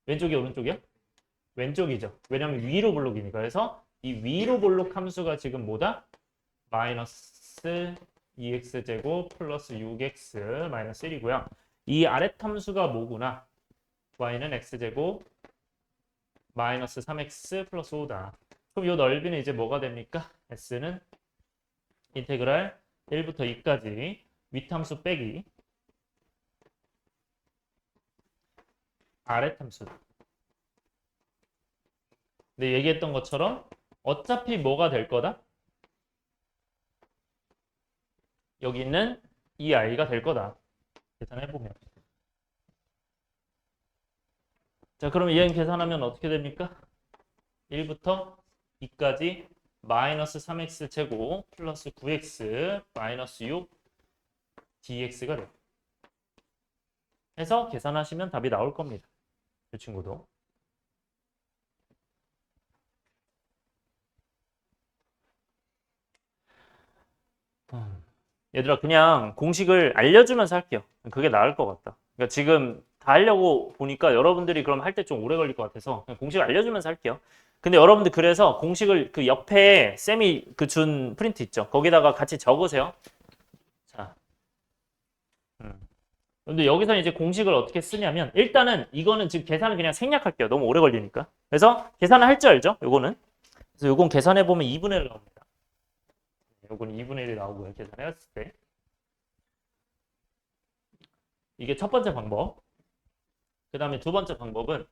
왼쪽이 오른쪽이요? 왼쪽이죠. 왜냐면 위로 볼록이니까. 그래서 이 위로 볼록 함수가 지금 뭐다? 마이너스 2x제곱 플러스 6x 마이너스 1이고요. 이 아래 함수가 뭐구나? y는 x제곱 마이너스 3x 플러스 5다. 그럼 이 넓이는 이제 뭐가 됩니까? s는 인테그랄 1부터 2까지 윗함수 빼기 아랫함수. 근데 얘기했던 것처럼 어차피 뭐가 될 거다? 여기 있는 이 i가 될 거다. 계산해보면. 자, 그러면 얘는 계산하면 어떻게 됩니까? 1부터 2까지 마이너스 3x 제곱 플러스 9x 마이너스 6 dx가 돼요. 해서 계산하시면 답이 나올 겁니다. 이 친구도. 얘들아 그냥 공식을 알려주면서 할게요. 그게 나을 것 같다. 그러니까 지금 다 하려고 보니까 여러분들이 그럼 할 때 좀 오래 걸릴 것 같아서 그냥 공식을 알려주면서 할게요. 근데 여러분들 그래서 공식을 그 옆에 쌤이 그 준 프린트 있죠. 거기다가 같이 적으세요. 자, 근데 여기서 이제 공식을 어떻게 쓰냐면 일단은 이거는 지금 계산을 그냥 생략할게요. 너무 오래 걸리니까. 그래서 계산을 할 줄 알죠? 요거는. 그래서 요건 계산해 보면 2분의 1 나옵니다. 요거는 2분의 1이 나오고요. 계산해봤을 때. 이게 첫 번째 방법. 그 다음에 두 번째 방법은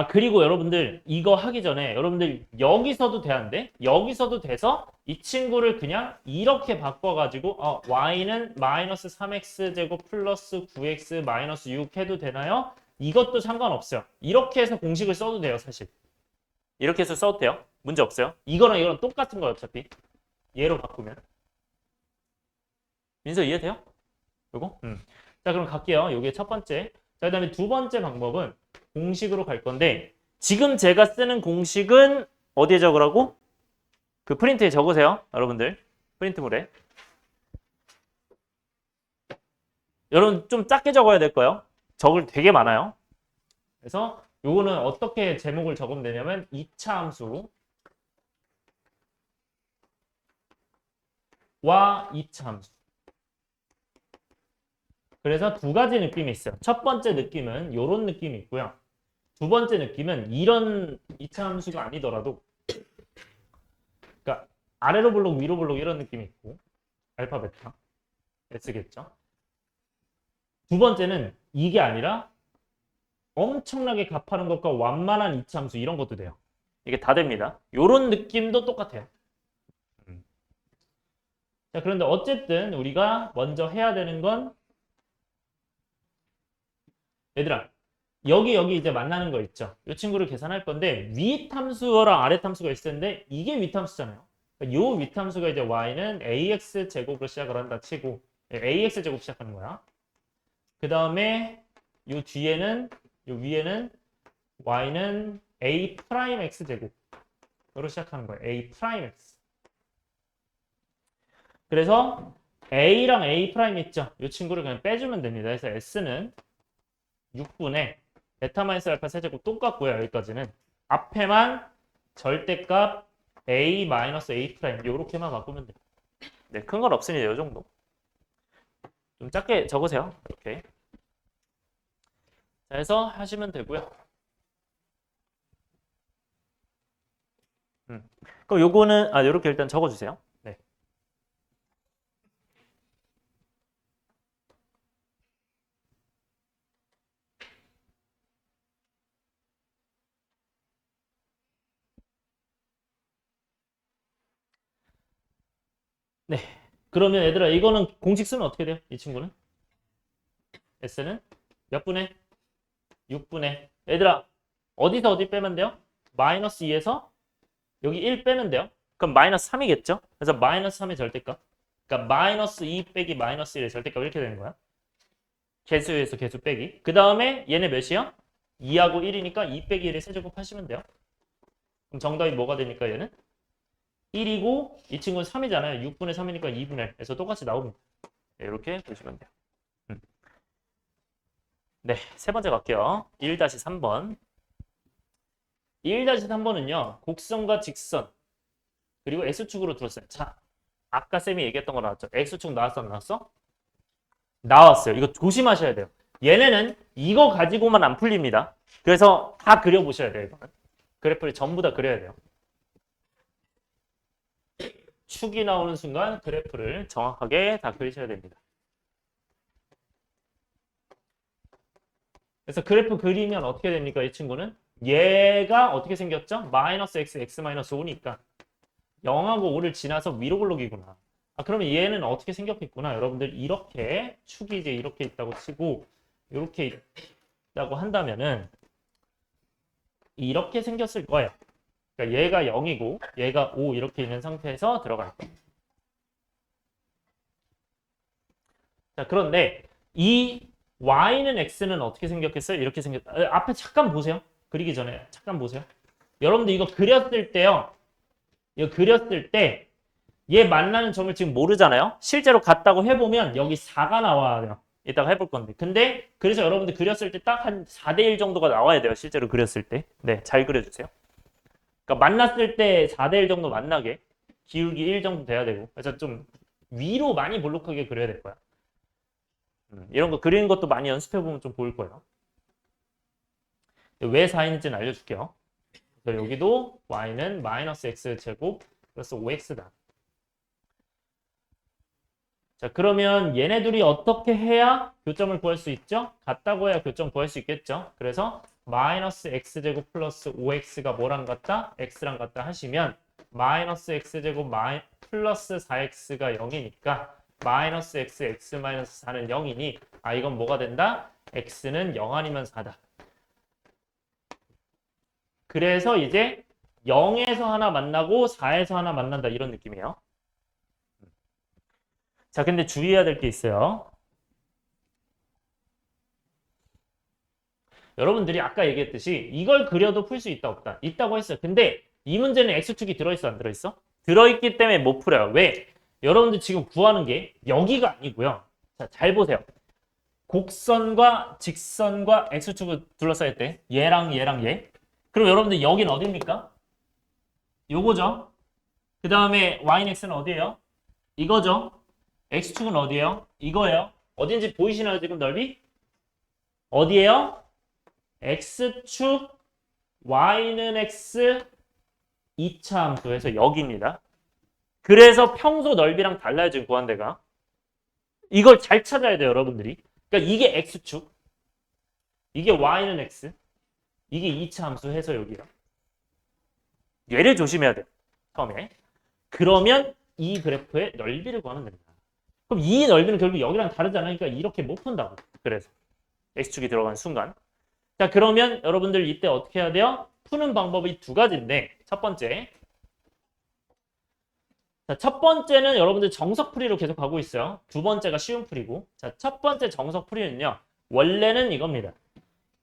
그리고 여러분들 이거 하기 전에 여러분들 여기서도 되는데 여기서도 돼서 이 친구를 그냥 이렇게 바꿔가지고 y는 마이너스 3x 제곱 플러스 9x 마이너스 6 해도 되나요? 이것도 상관없어요. 이렇게 해서 공식을 써도 돼요, 사실. 이렇게 해서 써도 돼요. 문제 없어요. 이거랑 이거랑 똑같은 거예요, 어차피. 얘로 바꾸면. 민서 이해돼요? 요거? 자, 그럼 갈게요. 요게 첫 번째. 자, 그 다음에 두 번째 방법은 공식으로 갈 건데 지금 제가 쓰는 공식은 어디에 적으라고? 그 프린트에 적으세요. 여러분들. 프린트물에. 여러분 좀 작게 적어야 될 거예요. 적을 되게 많아요. 그래서 요거는 어떻게 제목을 적으면 되냐면 2차 함수와 2차 함수. 그래서 두 가지 느낌이 있어요. 첫 번째 느낌은 이런 느낌이 있고요. 두 번째 느낌은 이런 2차 함수가 아니더라도 그러니까 아래로 볼록 위로 볼록 이런 느낌이 있고 알파 베타 S겠죠. 두 번째는 이게 아니라 엄청나게 값하는 것과 완만한 2차 함수 이런 것도 돼요. 이게 다 됩니다. 이런 느낌도 똑같아요. 자, 그런데 어쨌든 우리가 먼저 해야 되는 건 얘들아 여기 이제 만나는 거 있죠. 이 친구를 계산할 건데 윗함수랑 아랫함수가 있을 텐데 이게 윗함수잖아요. 이 윗함수가 이제 y는 ax 제곱으로 시작을 한다 치고 ax 제곱 시작하는 거야. 그 다음에 이 뒤에는 이 위에는 y는 a 프라임 x 제곱으로 시작하는 거예요. a 프라임 x. 그래서 a랑 a 프라임 있죠. 이 친구를 그냥 빼주면 됩니다. 그래서 s는 6분의 베타 마이너스 알파 세제곱 똑같고요. 여기까지는 앞에만 절대값 a 마이너스 a 프라임 요렇게만 바꾸면 돼요. 네, 큰 건 없으니 이 정도. 좀 작게 적으세요. 이렇게. 자, 해서 하시면 되고요. 그럼 요거는 요렇게 일단 적어주세요. 네. 네. 그러면 얘들아 이거는 공식 쓰면 어떻게 돼요? 이 친구는? S는 몇 분의? 6분의. 얘들아 어디서 어디 빼면 돼요? 마이너스 2에서 여기 1 빼면 돼요. 그럼 마이너스 3이겠죠? 그래서 마이너스 3의 절대값. 그러니까 마이너스 2 빼기 마이너스 1의 절대값 이렇게 되는 거야. 개수에서 개수 빼기. 그 다음에 얘네 몇이야? 2하고 1이니까 2 빼기 1의 세제곱 하시면 돼요. 그럼 정답이 뭐가 되니까 얘는? 1이고 이 친구는 3이잖아요. 6분의 3이니까 2분의 1. 그래서 똑같이 나옵니다. 네, 이렇게 보시면 돼요. 네, 세 번째 갈게요. 1-3번. 1-3번은요. 곡선과 직선 그리고 X축으로 둘러싸요. 자, 아까 쌤이 얘기했던 거 나왔죠? X축 나왔어 안 나왔어? 나왔어요. 이거 조심하셔야 돼요. 얘네는 이거 가지고만 안 풀립니다. 그래서 다 그려보셔야 돼요. 이거는. 그래프를 전부 다 그려야 돼요. 축이 나오는 순간 그래프를 정확하게 다 그리셔야 됩니다. 그래서 그래프 그리면 어떻게 됩니까? 이 친구는 얘가 어떻게 생겼죠? 마이너스 x, x 마이너스 5니까 0하고 5를 지나서 위로 굴러기구나. 그러면 얘는 어떻게 생겼겠구나. 여러분들 이렇게 축이 이제 이렇게 있다고 치고 이렇게 있다고 한다면은 이렇게 생겼을 거예요. 그러니까 얘가 0이고 얘가 5 이렇게 있는 상태에서 들어갈 거예요. 자, 그런데 이 y는 x는 어떻게 생겼겠어요? 이렇게 앞에 잠깐 보세요. 그리기 전에 잠깐 보세요. 여러분들 이거 그렸을 때요. 이거 그렸을 때 얘 만나는 점을 지금 모르잖아요. 실제로 갔다고 해보면 여기 4가 나와요. 이따가 해볼 건데. 근데 그래서 여러분들 그렸을 때 딱 한 4대1 정도가 나와야 돼요. 실제로 그렸을 때. 네, 잘 그려주세요. 그러니까 만났을 때 4대1 정도 만나게 기울기 1 정도 돼야 되고. 그래서 좀 위로 많이 볼록하게 그려야 될 거야. 이런 거 그리는 것도 많이 연습해보면 좀 보일 거예요. 왜 4인지는 알려줄게요. 그래서 여기도 y는 마이너스 x제곱 플러스 5x다. 자, 그러면 얘네 둘이 어떻게 해야 교점을 구할 수 있죠? 같다고 해야 교점 구할 수 있겠죠? 그래서 마이너스 x제곱 플러스 5x가 뭐랑 같다? x랑 같다 하시면 마이너스 x제곱 플러스 4x가 0이니까 마이너스 x, x 마이너스 4는 0이니 이건 뭐가 된다? x는 0 아니면 4다. 그래서 이제 0에서 하나 만나고 4에서 하나 만난다 이런 느낌이에요. 자, 근데 주의해야 될 게 있어요. 여러분들이 아까 얘기했듯이 이걸 그려도 풀 수 있다 없다. 있다고 했어요. 근데 이 문제는 x축이 들어있어 안 들어있어? 들어있기 때문에 못 풀어요. 왜? 여러분들 지금 구하는 게 여기가 아니고요. 자, 잘 보세요. 곡선과 직선과 x축을 둘러싸일 때 얘랑 얘랑 얘. 그럼 여러분들 여긴 어디입니까? 요거죠. 그 다음에 y는 x는 어디예요? 이거죠. x축은 어디예요? 이거예요. 어딘지 보이시나요? 지금 넓이? 어디예요? x축 y는 x 2차 함수에서 여기입니다. 그래서 평소 넓이랑 달라요. 지금 구한 데가. 이걸 잘 찾아야 돼요. 여러분들이. 그러니까 이게 x축. 이게 y는 x. 이게 2차 함수 해서 여기요. 얘를 조심해야 돼요. 처음에. 그러면 이 그래프의 넓이를 구하면 됩니다. 그럼 이 넓이는 결국 여기랑 다르잖아요. 그러니까 이렇게 못 푼다고. 그래서 x축이 들어가는 순간. 자, 그러면 여러분들 이때 어떻게 해야 돼요? 푸는 방법이 두 가지인데 첫 번째. 자, 첫 번째는 여러분들 정석풀이로 계속 가고 있어요. 두 번째가 쉬운 풀이고. 자, 첫 번째 정석풀이는요. 원래는 이겁니다.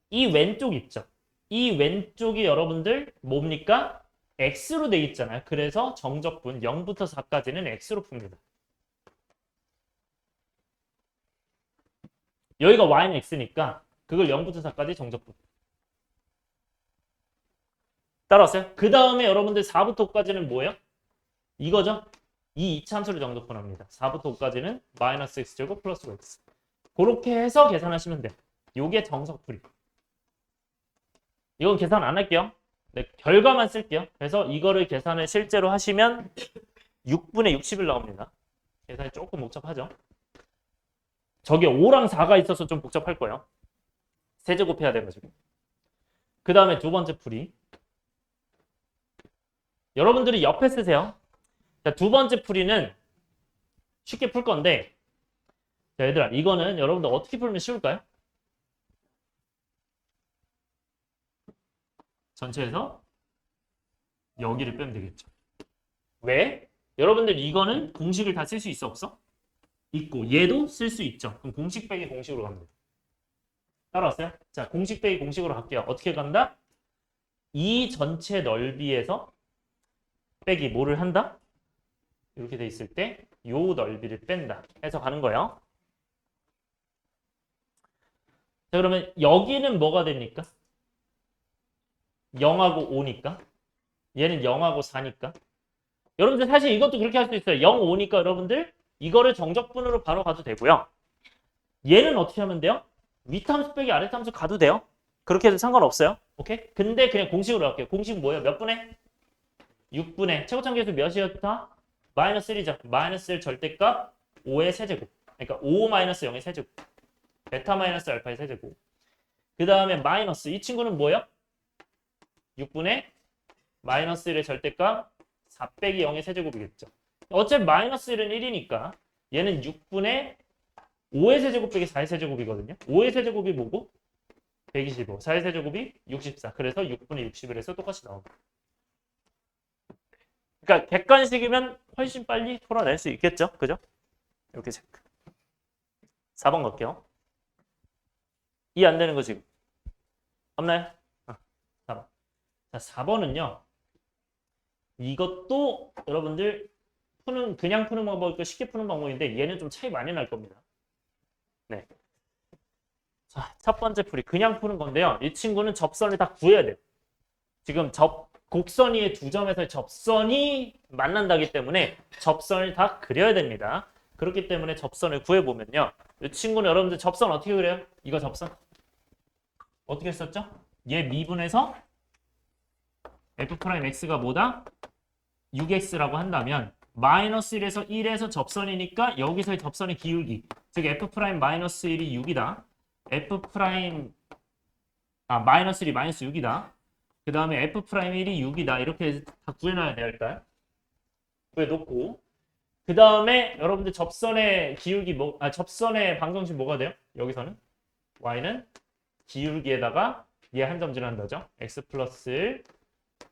이 왼쪽 있죠. 이 왼쪽이 여러분들 뭡니까? x로 돼 있잖아요. 그래서 정적분 0부터 4까지는 x로 풉니다. 여기가 y는 x니까 그걸 0부터 4까지 정적분. 따라왔어요? 그 다음에 여러분들 4부터 5까지는 뭐예요? 이거죠? 이 2차 함수를 정적분합니다. 4부터 5까지는 마이너스 x제곱 플러스 x. 그렇게 해서 계산하시면 돼요. 요게 정석풀이. 이건 계산 안 할게요. 네, 결과만 쓸게요. 그래서 이거를 계산을 실제로 하시면 6분의 60일 나옵니다. 계산이 조금 복잡하죠. 저게 5랑 4가 있어서 좀 복잡할 거예요. 세제곱해야 돼가지고. 그 다음에 두 번째 풀이. 여러분들이 옆에 쓰세요. 자, 두 번째 풀이는 쉽게 풀 건데, 자, 얘들아, 이거는 여러분들 어떻게 풀면 쉬울까요? 전체에서 여기를 빼면 되겠죠. 왜? 여러분들 이거는 공식을 다 쓸 수 있어 없어? 있고 얘도 쓸 수 있죠. 그럼 공식 빼기 공식으로 가면 돼요. 따라왔어요? 자, 공식 빼기 공식으로 갈게요. 어떻게 간다? 이 전체 넓이에서 빼기 뭐를 한다? 이렇게 돼 있을 때 요 넓이를 뺀다 해서 가는 거예요. 자, 그러면 여기는 뭐가 됩니까? 0하고 5니까 얘는 0하고 4니까 여러분들 사실 이것도 그렇게 할 수 있어요. 0, 5니까 여러분들 이거를 정적분으로 바로 가도 되고요. 얘는 어떻게 하면 돼요? 윗함수 빼기 아랫함수 가도 돼요. 그렇게 해도 상관없어요. 오케이? 근데 그냥 공식으로 할게요. 공식 뭐예요? 몇 분의? 6분의 최고참계수 몇이었다? 마이너스 1이죠. 마이너스 1 절대값 5의 세제곱. 그러니까 5 마이너스 0의 세제곱. 베타 마이너스 알파의 세제곱. 그 다음에 마이너스 이 친구는 뭐예요? 6분의 마이너스 1의 절대값 4 빼기 0의 세제곱이겠죠. 어차피 마이너스 1은 1이니까 얘는 6분의 5의 세제곱 빼기 4의 세제곱이거든요. 5의 세제곱이 뭐고? 125. 4의 세제곱이 64. 그래서 6분의 61에서 똑같이 나옵니다. 그러니까 객관식이면 훨씬 빨리 풀어낼 수 있겠죠. 그죠? 이렇게 체크. 4번 갈게요. 이해 안 되는 거 지금 없나요? 4번. 자, 4번은요. 이것도 여러분들 그냥 푸는 방법이고 쉽게 푸는 방법인데 얘는 좀 차이 많이 날 겁니다. 네. 자, 첫 번째 풀이 그냥 푸는 건데요. 이 친구는 접선을 다 구해야 돼요. 지금 곡선 위의 두 점에서의 접선이 만난다기 때문에 접선을 다 그려야 됩니다. 그렇기 때문에 접선을 구해보면요. 이 친구는 여러분들 접선 어떻게 그려요? 이거 접선 어떻게 썼죠? 얘 미분해서 f'x가 뭐다? 6x라고 한다면 마이너스 1에서 1에서 접선이니까 여기서의 접선의 기울기 즉 f' 마이너스 1이 6이다. f' 마이너스 1이 마이너스 6이다. 그 다음에 f'1이 6이다. 이렇게 다 구해놔야 돼요. 일단 구해놓고 그 다음에 여러분들 접선의 기울기 접선의 방정식 뭐가 돼요? 여기서는 y는 기울기에다가 얘 한 점 지난다죠. x 플러스 1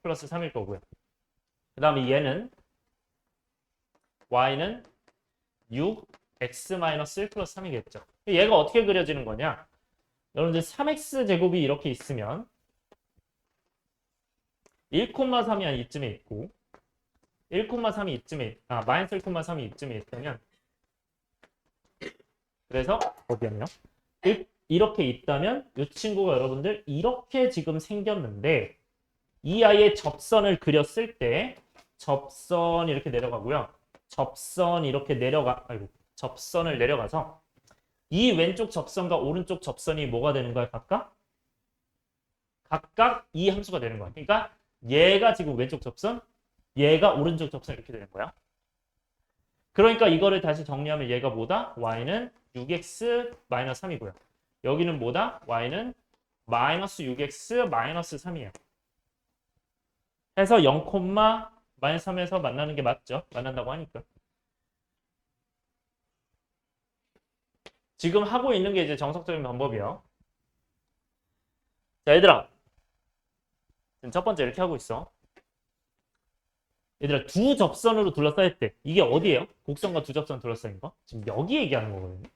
플러스 3일 거고요. 그 다음에 얘는 y는 6 x 마이너스 1 플러스 3이겠죠. 얘가 어떻게 그려지는 거냐? 여러분들 3x 제곱이 이렇게 있으면 1,3이 한 이쯤에 있고 1,3이 이쯤에 마이너스 1,3이 이쯤에 있다면 그래서 어디였냐? 이렇게 있다면 이 친구가 여러분들 이렇게 지금 생겼는데 이 아이의 접선을 그렸을 때 접선이 이렇게 내려가고요. 접선이 이렇게 접선을 내려가서 이 왼쪽 접선과 오른쪽 접선이 뭐가 되는 거야? 각각 이 함수가 되는 거야. 그러니까 얘가 지금 왼쪽 접선, 얘가 오른쪽 접선 이렇게 되는 거야. 그러니까 이거를 다시 정리하면 얘가 뭐다? y는 6x 마이너스 3이고요. 여기는 뭐다? y는 마이너스 6x 마이너스 3이에요. 해서 0, 마이너스 3에서 만나는 게 맞죠? 만난다고 하니까. 지금 하고 있는 게 이제 정석적인 방법이에요. 자, 얘들아. 지금 첫 번째 이렇게 하고 있어. 얘들아, 두 접선으로 둘러싸일 때 이게 어디예요? 곡선과 두 접선 둘러싸인 거? 지금 여기 얘기하는 거거든요.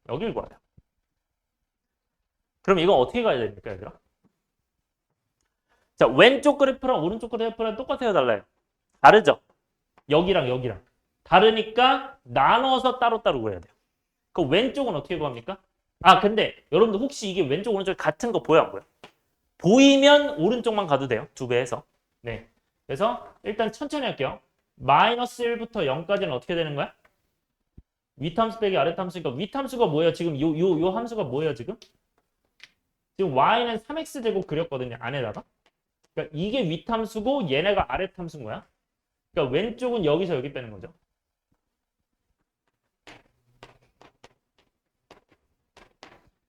여길 봐요. 그럼 이거 어떻게 가야 됩니까, 얘들아? 자, 왼쪽 그래프랑 오른쪽 그래프랑 똑같아요, 달라요? 다르죠? 여기랑 다르니까 나눠서 따로따로 구해야 돼요. 그 왼쪽은 어떻게 구합니까? 근데 여러분들 혹시 이게 왼쪽 오른쪽 같은 거 보여 안 보여? 보이면 오른쪽만 가도 돼요. 2배 해서. 네. 그래서 일단 천천히 할게요. 마이너스 1부터 0까지는 어떻게 되는 거야? 위탐수 빼기 아래탐수니까 위탐수가 뭐예요? 지금 요 함수가 뭐예요, 지금? 지금 y는 3x 제곱 그렸거든요, 안에다가. 그러니까 이게 위탐수고 얘네가 아래탐수인 거야. 그러니까 왼쪽은 여기서 여기 빼는 거죠.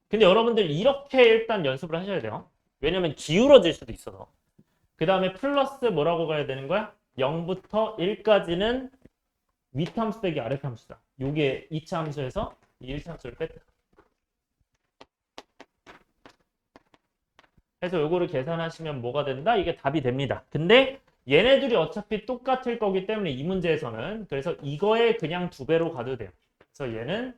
근데 여러분들 이렇게 일단 연습을 하셔야 돼요. 왜냐면 기울어질 수도 있어서. 그 다음에 플러스 뭐라고 가야 되는 거야? 0부터 1까지는 위탐수 빼기 아래탐수다. 요게 2차 함수에서 이 1차 함수를 뺐다. 그래서 요거를 계산하시면 뭐가 된다? 이게 답이 됩니다. 근데 얘네들이 어차피 똑같을 거기 때문에 이 문제에서는 그래서 이거에 그냥 2배로 가도 돼요. 그래서 얘는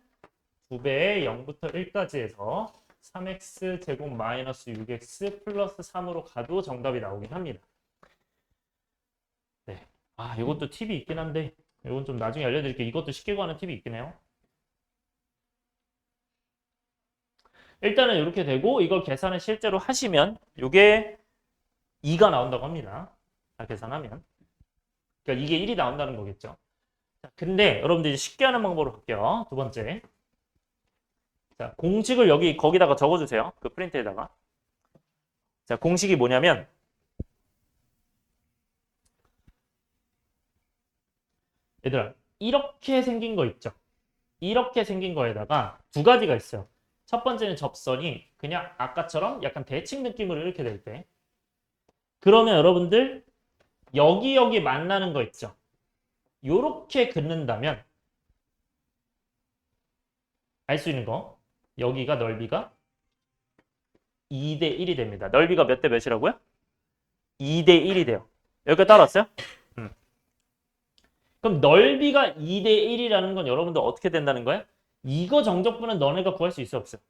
2배에 0부터 1까지 해서 3x 제곱 마이너스 6x 플러스 3으로 가도 정답이 나오긴 합니다. 네. 아, 이것도 팁이 있긴 한데 이건 좀 나중에 알려드릴게요. 이것도 쉽게 구하는 팁이 있긴 해요. 일단은 이렇게 되고 이걸 계산을 실제로 하시면 이게 2가 나온다고 합니다. 자, 계산하면. 그러니까 이게 1이 나온다는 거겠죠. 자, 근데 여러분들 이제 쉽게 하는 방법으로 갈게요. 두 번째. 자, 공식을 거기다가 적어주세요. 그 프린트에다가. 자, 공식이 뭐냐면 얘들아, 이렇게 생긴 거 있죠? 이렇게 생긴 거에다가 두 가지가 있어요. 첫 번째는 접선이 그냥 아까처럼 약간 대칭 느낌으로 이렇게 될 때. 그러면 여러분들 여기 만나는 거 있죠? 요렇게 긋는다면 알 수 있는 거 여기가 넓이가 2대 1이 됩니다. 넓이가 몇 대 몇이라고요? 2대 1이 돼요. 여기까지 따라왔어요? 그럼 넓이가 2대 1이라는 건 여러분들 어떻게 된다는 거예요? 이거 정적분은 너네가 구할 수 있어 없어요?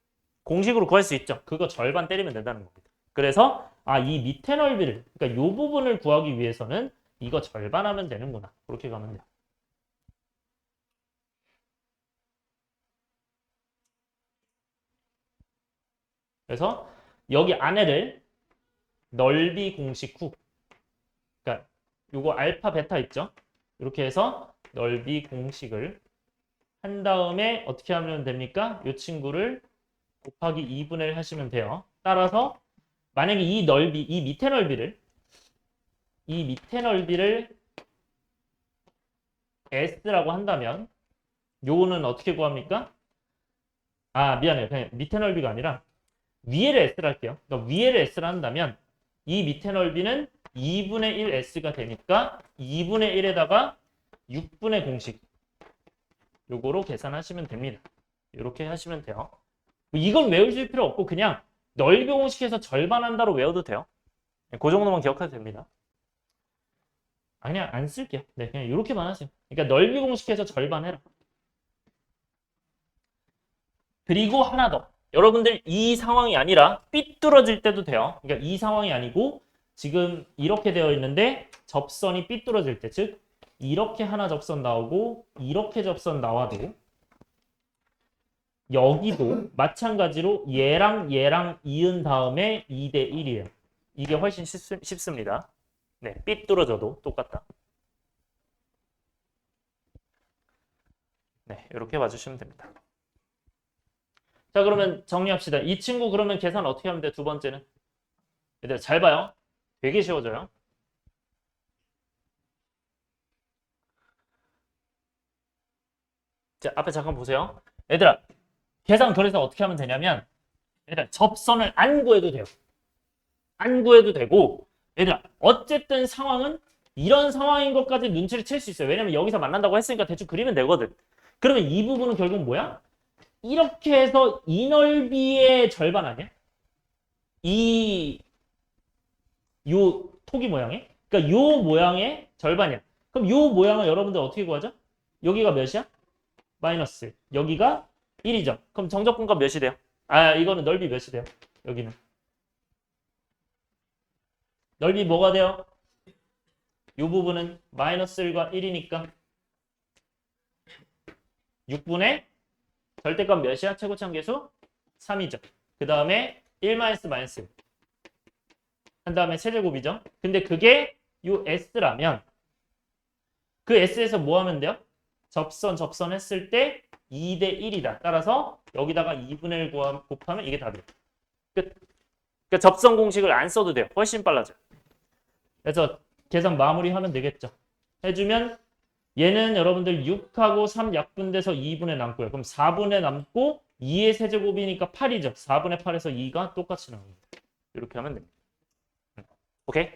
공식으로 구할 수 있죠. 그거 절반 때리면 된다는 겁니다. 그래서 이 밑에 넓이를 그러니까 이 부분을 구하기 위해서는 이거 절반하면 되는구나. 그렇게 가면 돼요. 그래서 여기 안에를 넓이 공식 후 그러니까 요거 알파 베타 있죠? 이렇게 해서 넓이 공식을 한 다음에 어떻게 하면 됩니까? 이 친구를 곱하기 2분의 1 하시면 돼요. 따라서 만약에 이 밑에 넓이를 S라고 한다면 요거는 어떻게 구합니까? 미안해요. 그냥 밑에 넓이가 아니라 위에를 S라 할게요. 그러니까 위에를 S라 한다면 이 밑에 넓이는 2분의 1 S가 되니까 2분의 1에다가 6분의 공식 요거로 계산하시면 됩니다. 이렇게 하시면 돼요. 이건 외우실 필요 없고 그냥 넓이 공식에서 절반한다로 외워도 돼요. 그 정도만 기억해도 됩니다. 그냥 안 쓸게요. 네, 그냥 이렇게만 하세요. 그러니까 넓이 공식에서 절반해라. 그리고 하나 더. 여러분들 이 상황이 아니라 삐뚤어질 때도 돼요. 그러니까 이 상황이 아니고 지금 이렇게 되어 있는데 접선이 삐뚤어질 때, 즉 이렇게 하나 접선 나오고 이렇게 접선 나와도 여기도 마찬가지로 얘랑 이은 다음에 2대 1이에요. 이게 훨씬 쉽습니다. 네, 삐뚤어져도 똑같다. 네, 이렇게 봐주시면 됩니다. 자, 그러면 정리합시다. 이 친구 그러면 계산 어떻게 하면 돼? 두 번째는. 얘들아, 잘 봐요. 되게 쉬워져요. 자, 앞에 잠깐 보세요. 얘들아, 계산 그래서 어떻게 하면 되냐면 얘들아, 접선을 안 구해도 돼요. 안 구해도 되고 얘들아, 어쨌든 상황은 이런 상황인 것까지 눈치를 챌 수 있어요. 왜냐면 여기서 만난다고 했으니까 대충 그리면 되거든. 그러면 이 부분은 결국 뭐야? 이렇게 해서 이 넓이의 절반 아니야? 요 토기 모양의? 그러니까 요 모양의 절반이야. 그럼 요 모양을 여러분들 어떻게 구하죠? 여기가 몇이야? 마이너스. 여기가 1이죠. 그럼 정적분값 몇이 돼요? 이거는 넓이 몇이 돼요? 여기는. 넓이 뭐가 돼요? 이 부분은 마이너스 1과 1이니까 6분의 절대값 몇이야? 최고참계수? 3이죠. 그 다음에 1 마이너스 마이너스 한 다음에 세제곱이죠. 근데 그게 요 S라면 그 S에서 뭐 하면 돼요? 접선 했을 때 2대 1이다. 따라서 여기다가 2분의 1 곱하면 이게 답이에요. 끝. 그러니까 접선 공식을 안 써도 돼요. 훨씬 빨라져요. 그래서 계산 마무리하면 되겠죠. 해주면 얘는 여러분들 6하고 3 약분돼서 2분의 남고요. 그럼 4분의 남고 2의 세제곱이니까 8이죠. 4분의 8에서 2가 똑같이 나옵니다. 이렇게 하면 됩니다. 오케이?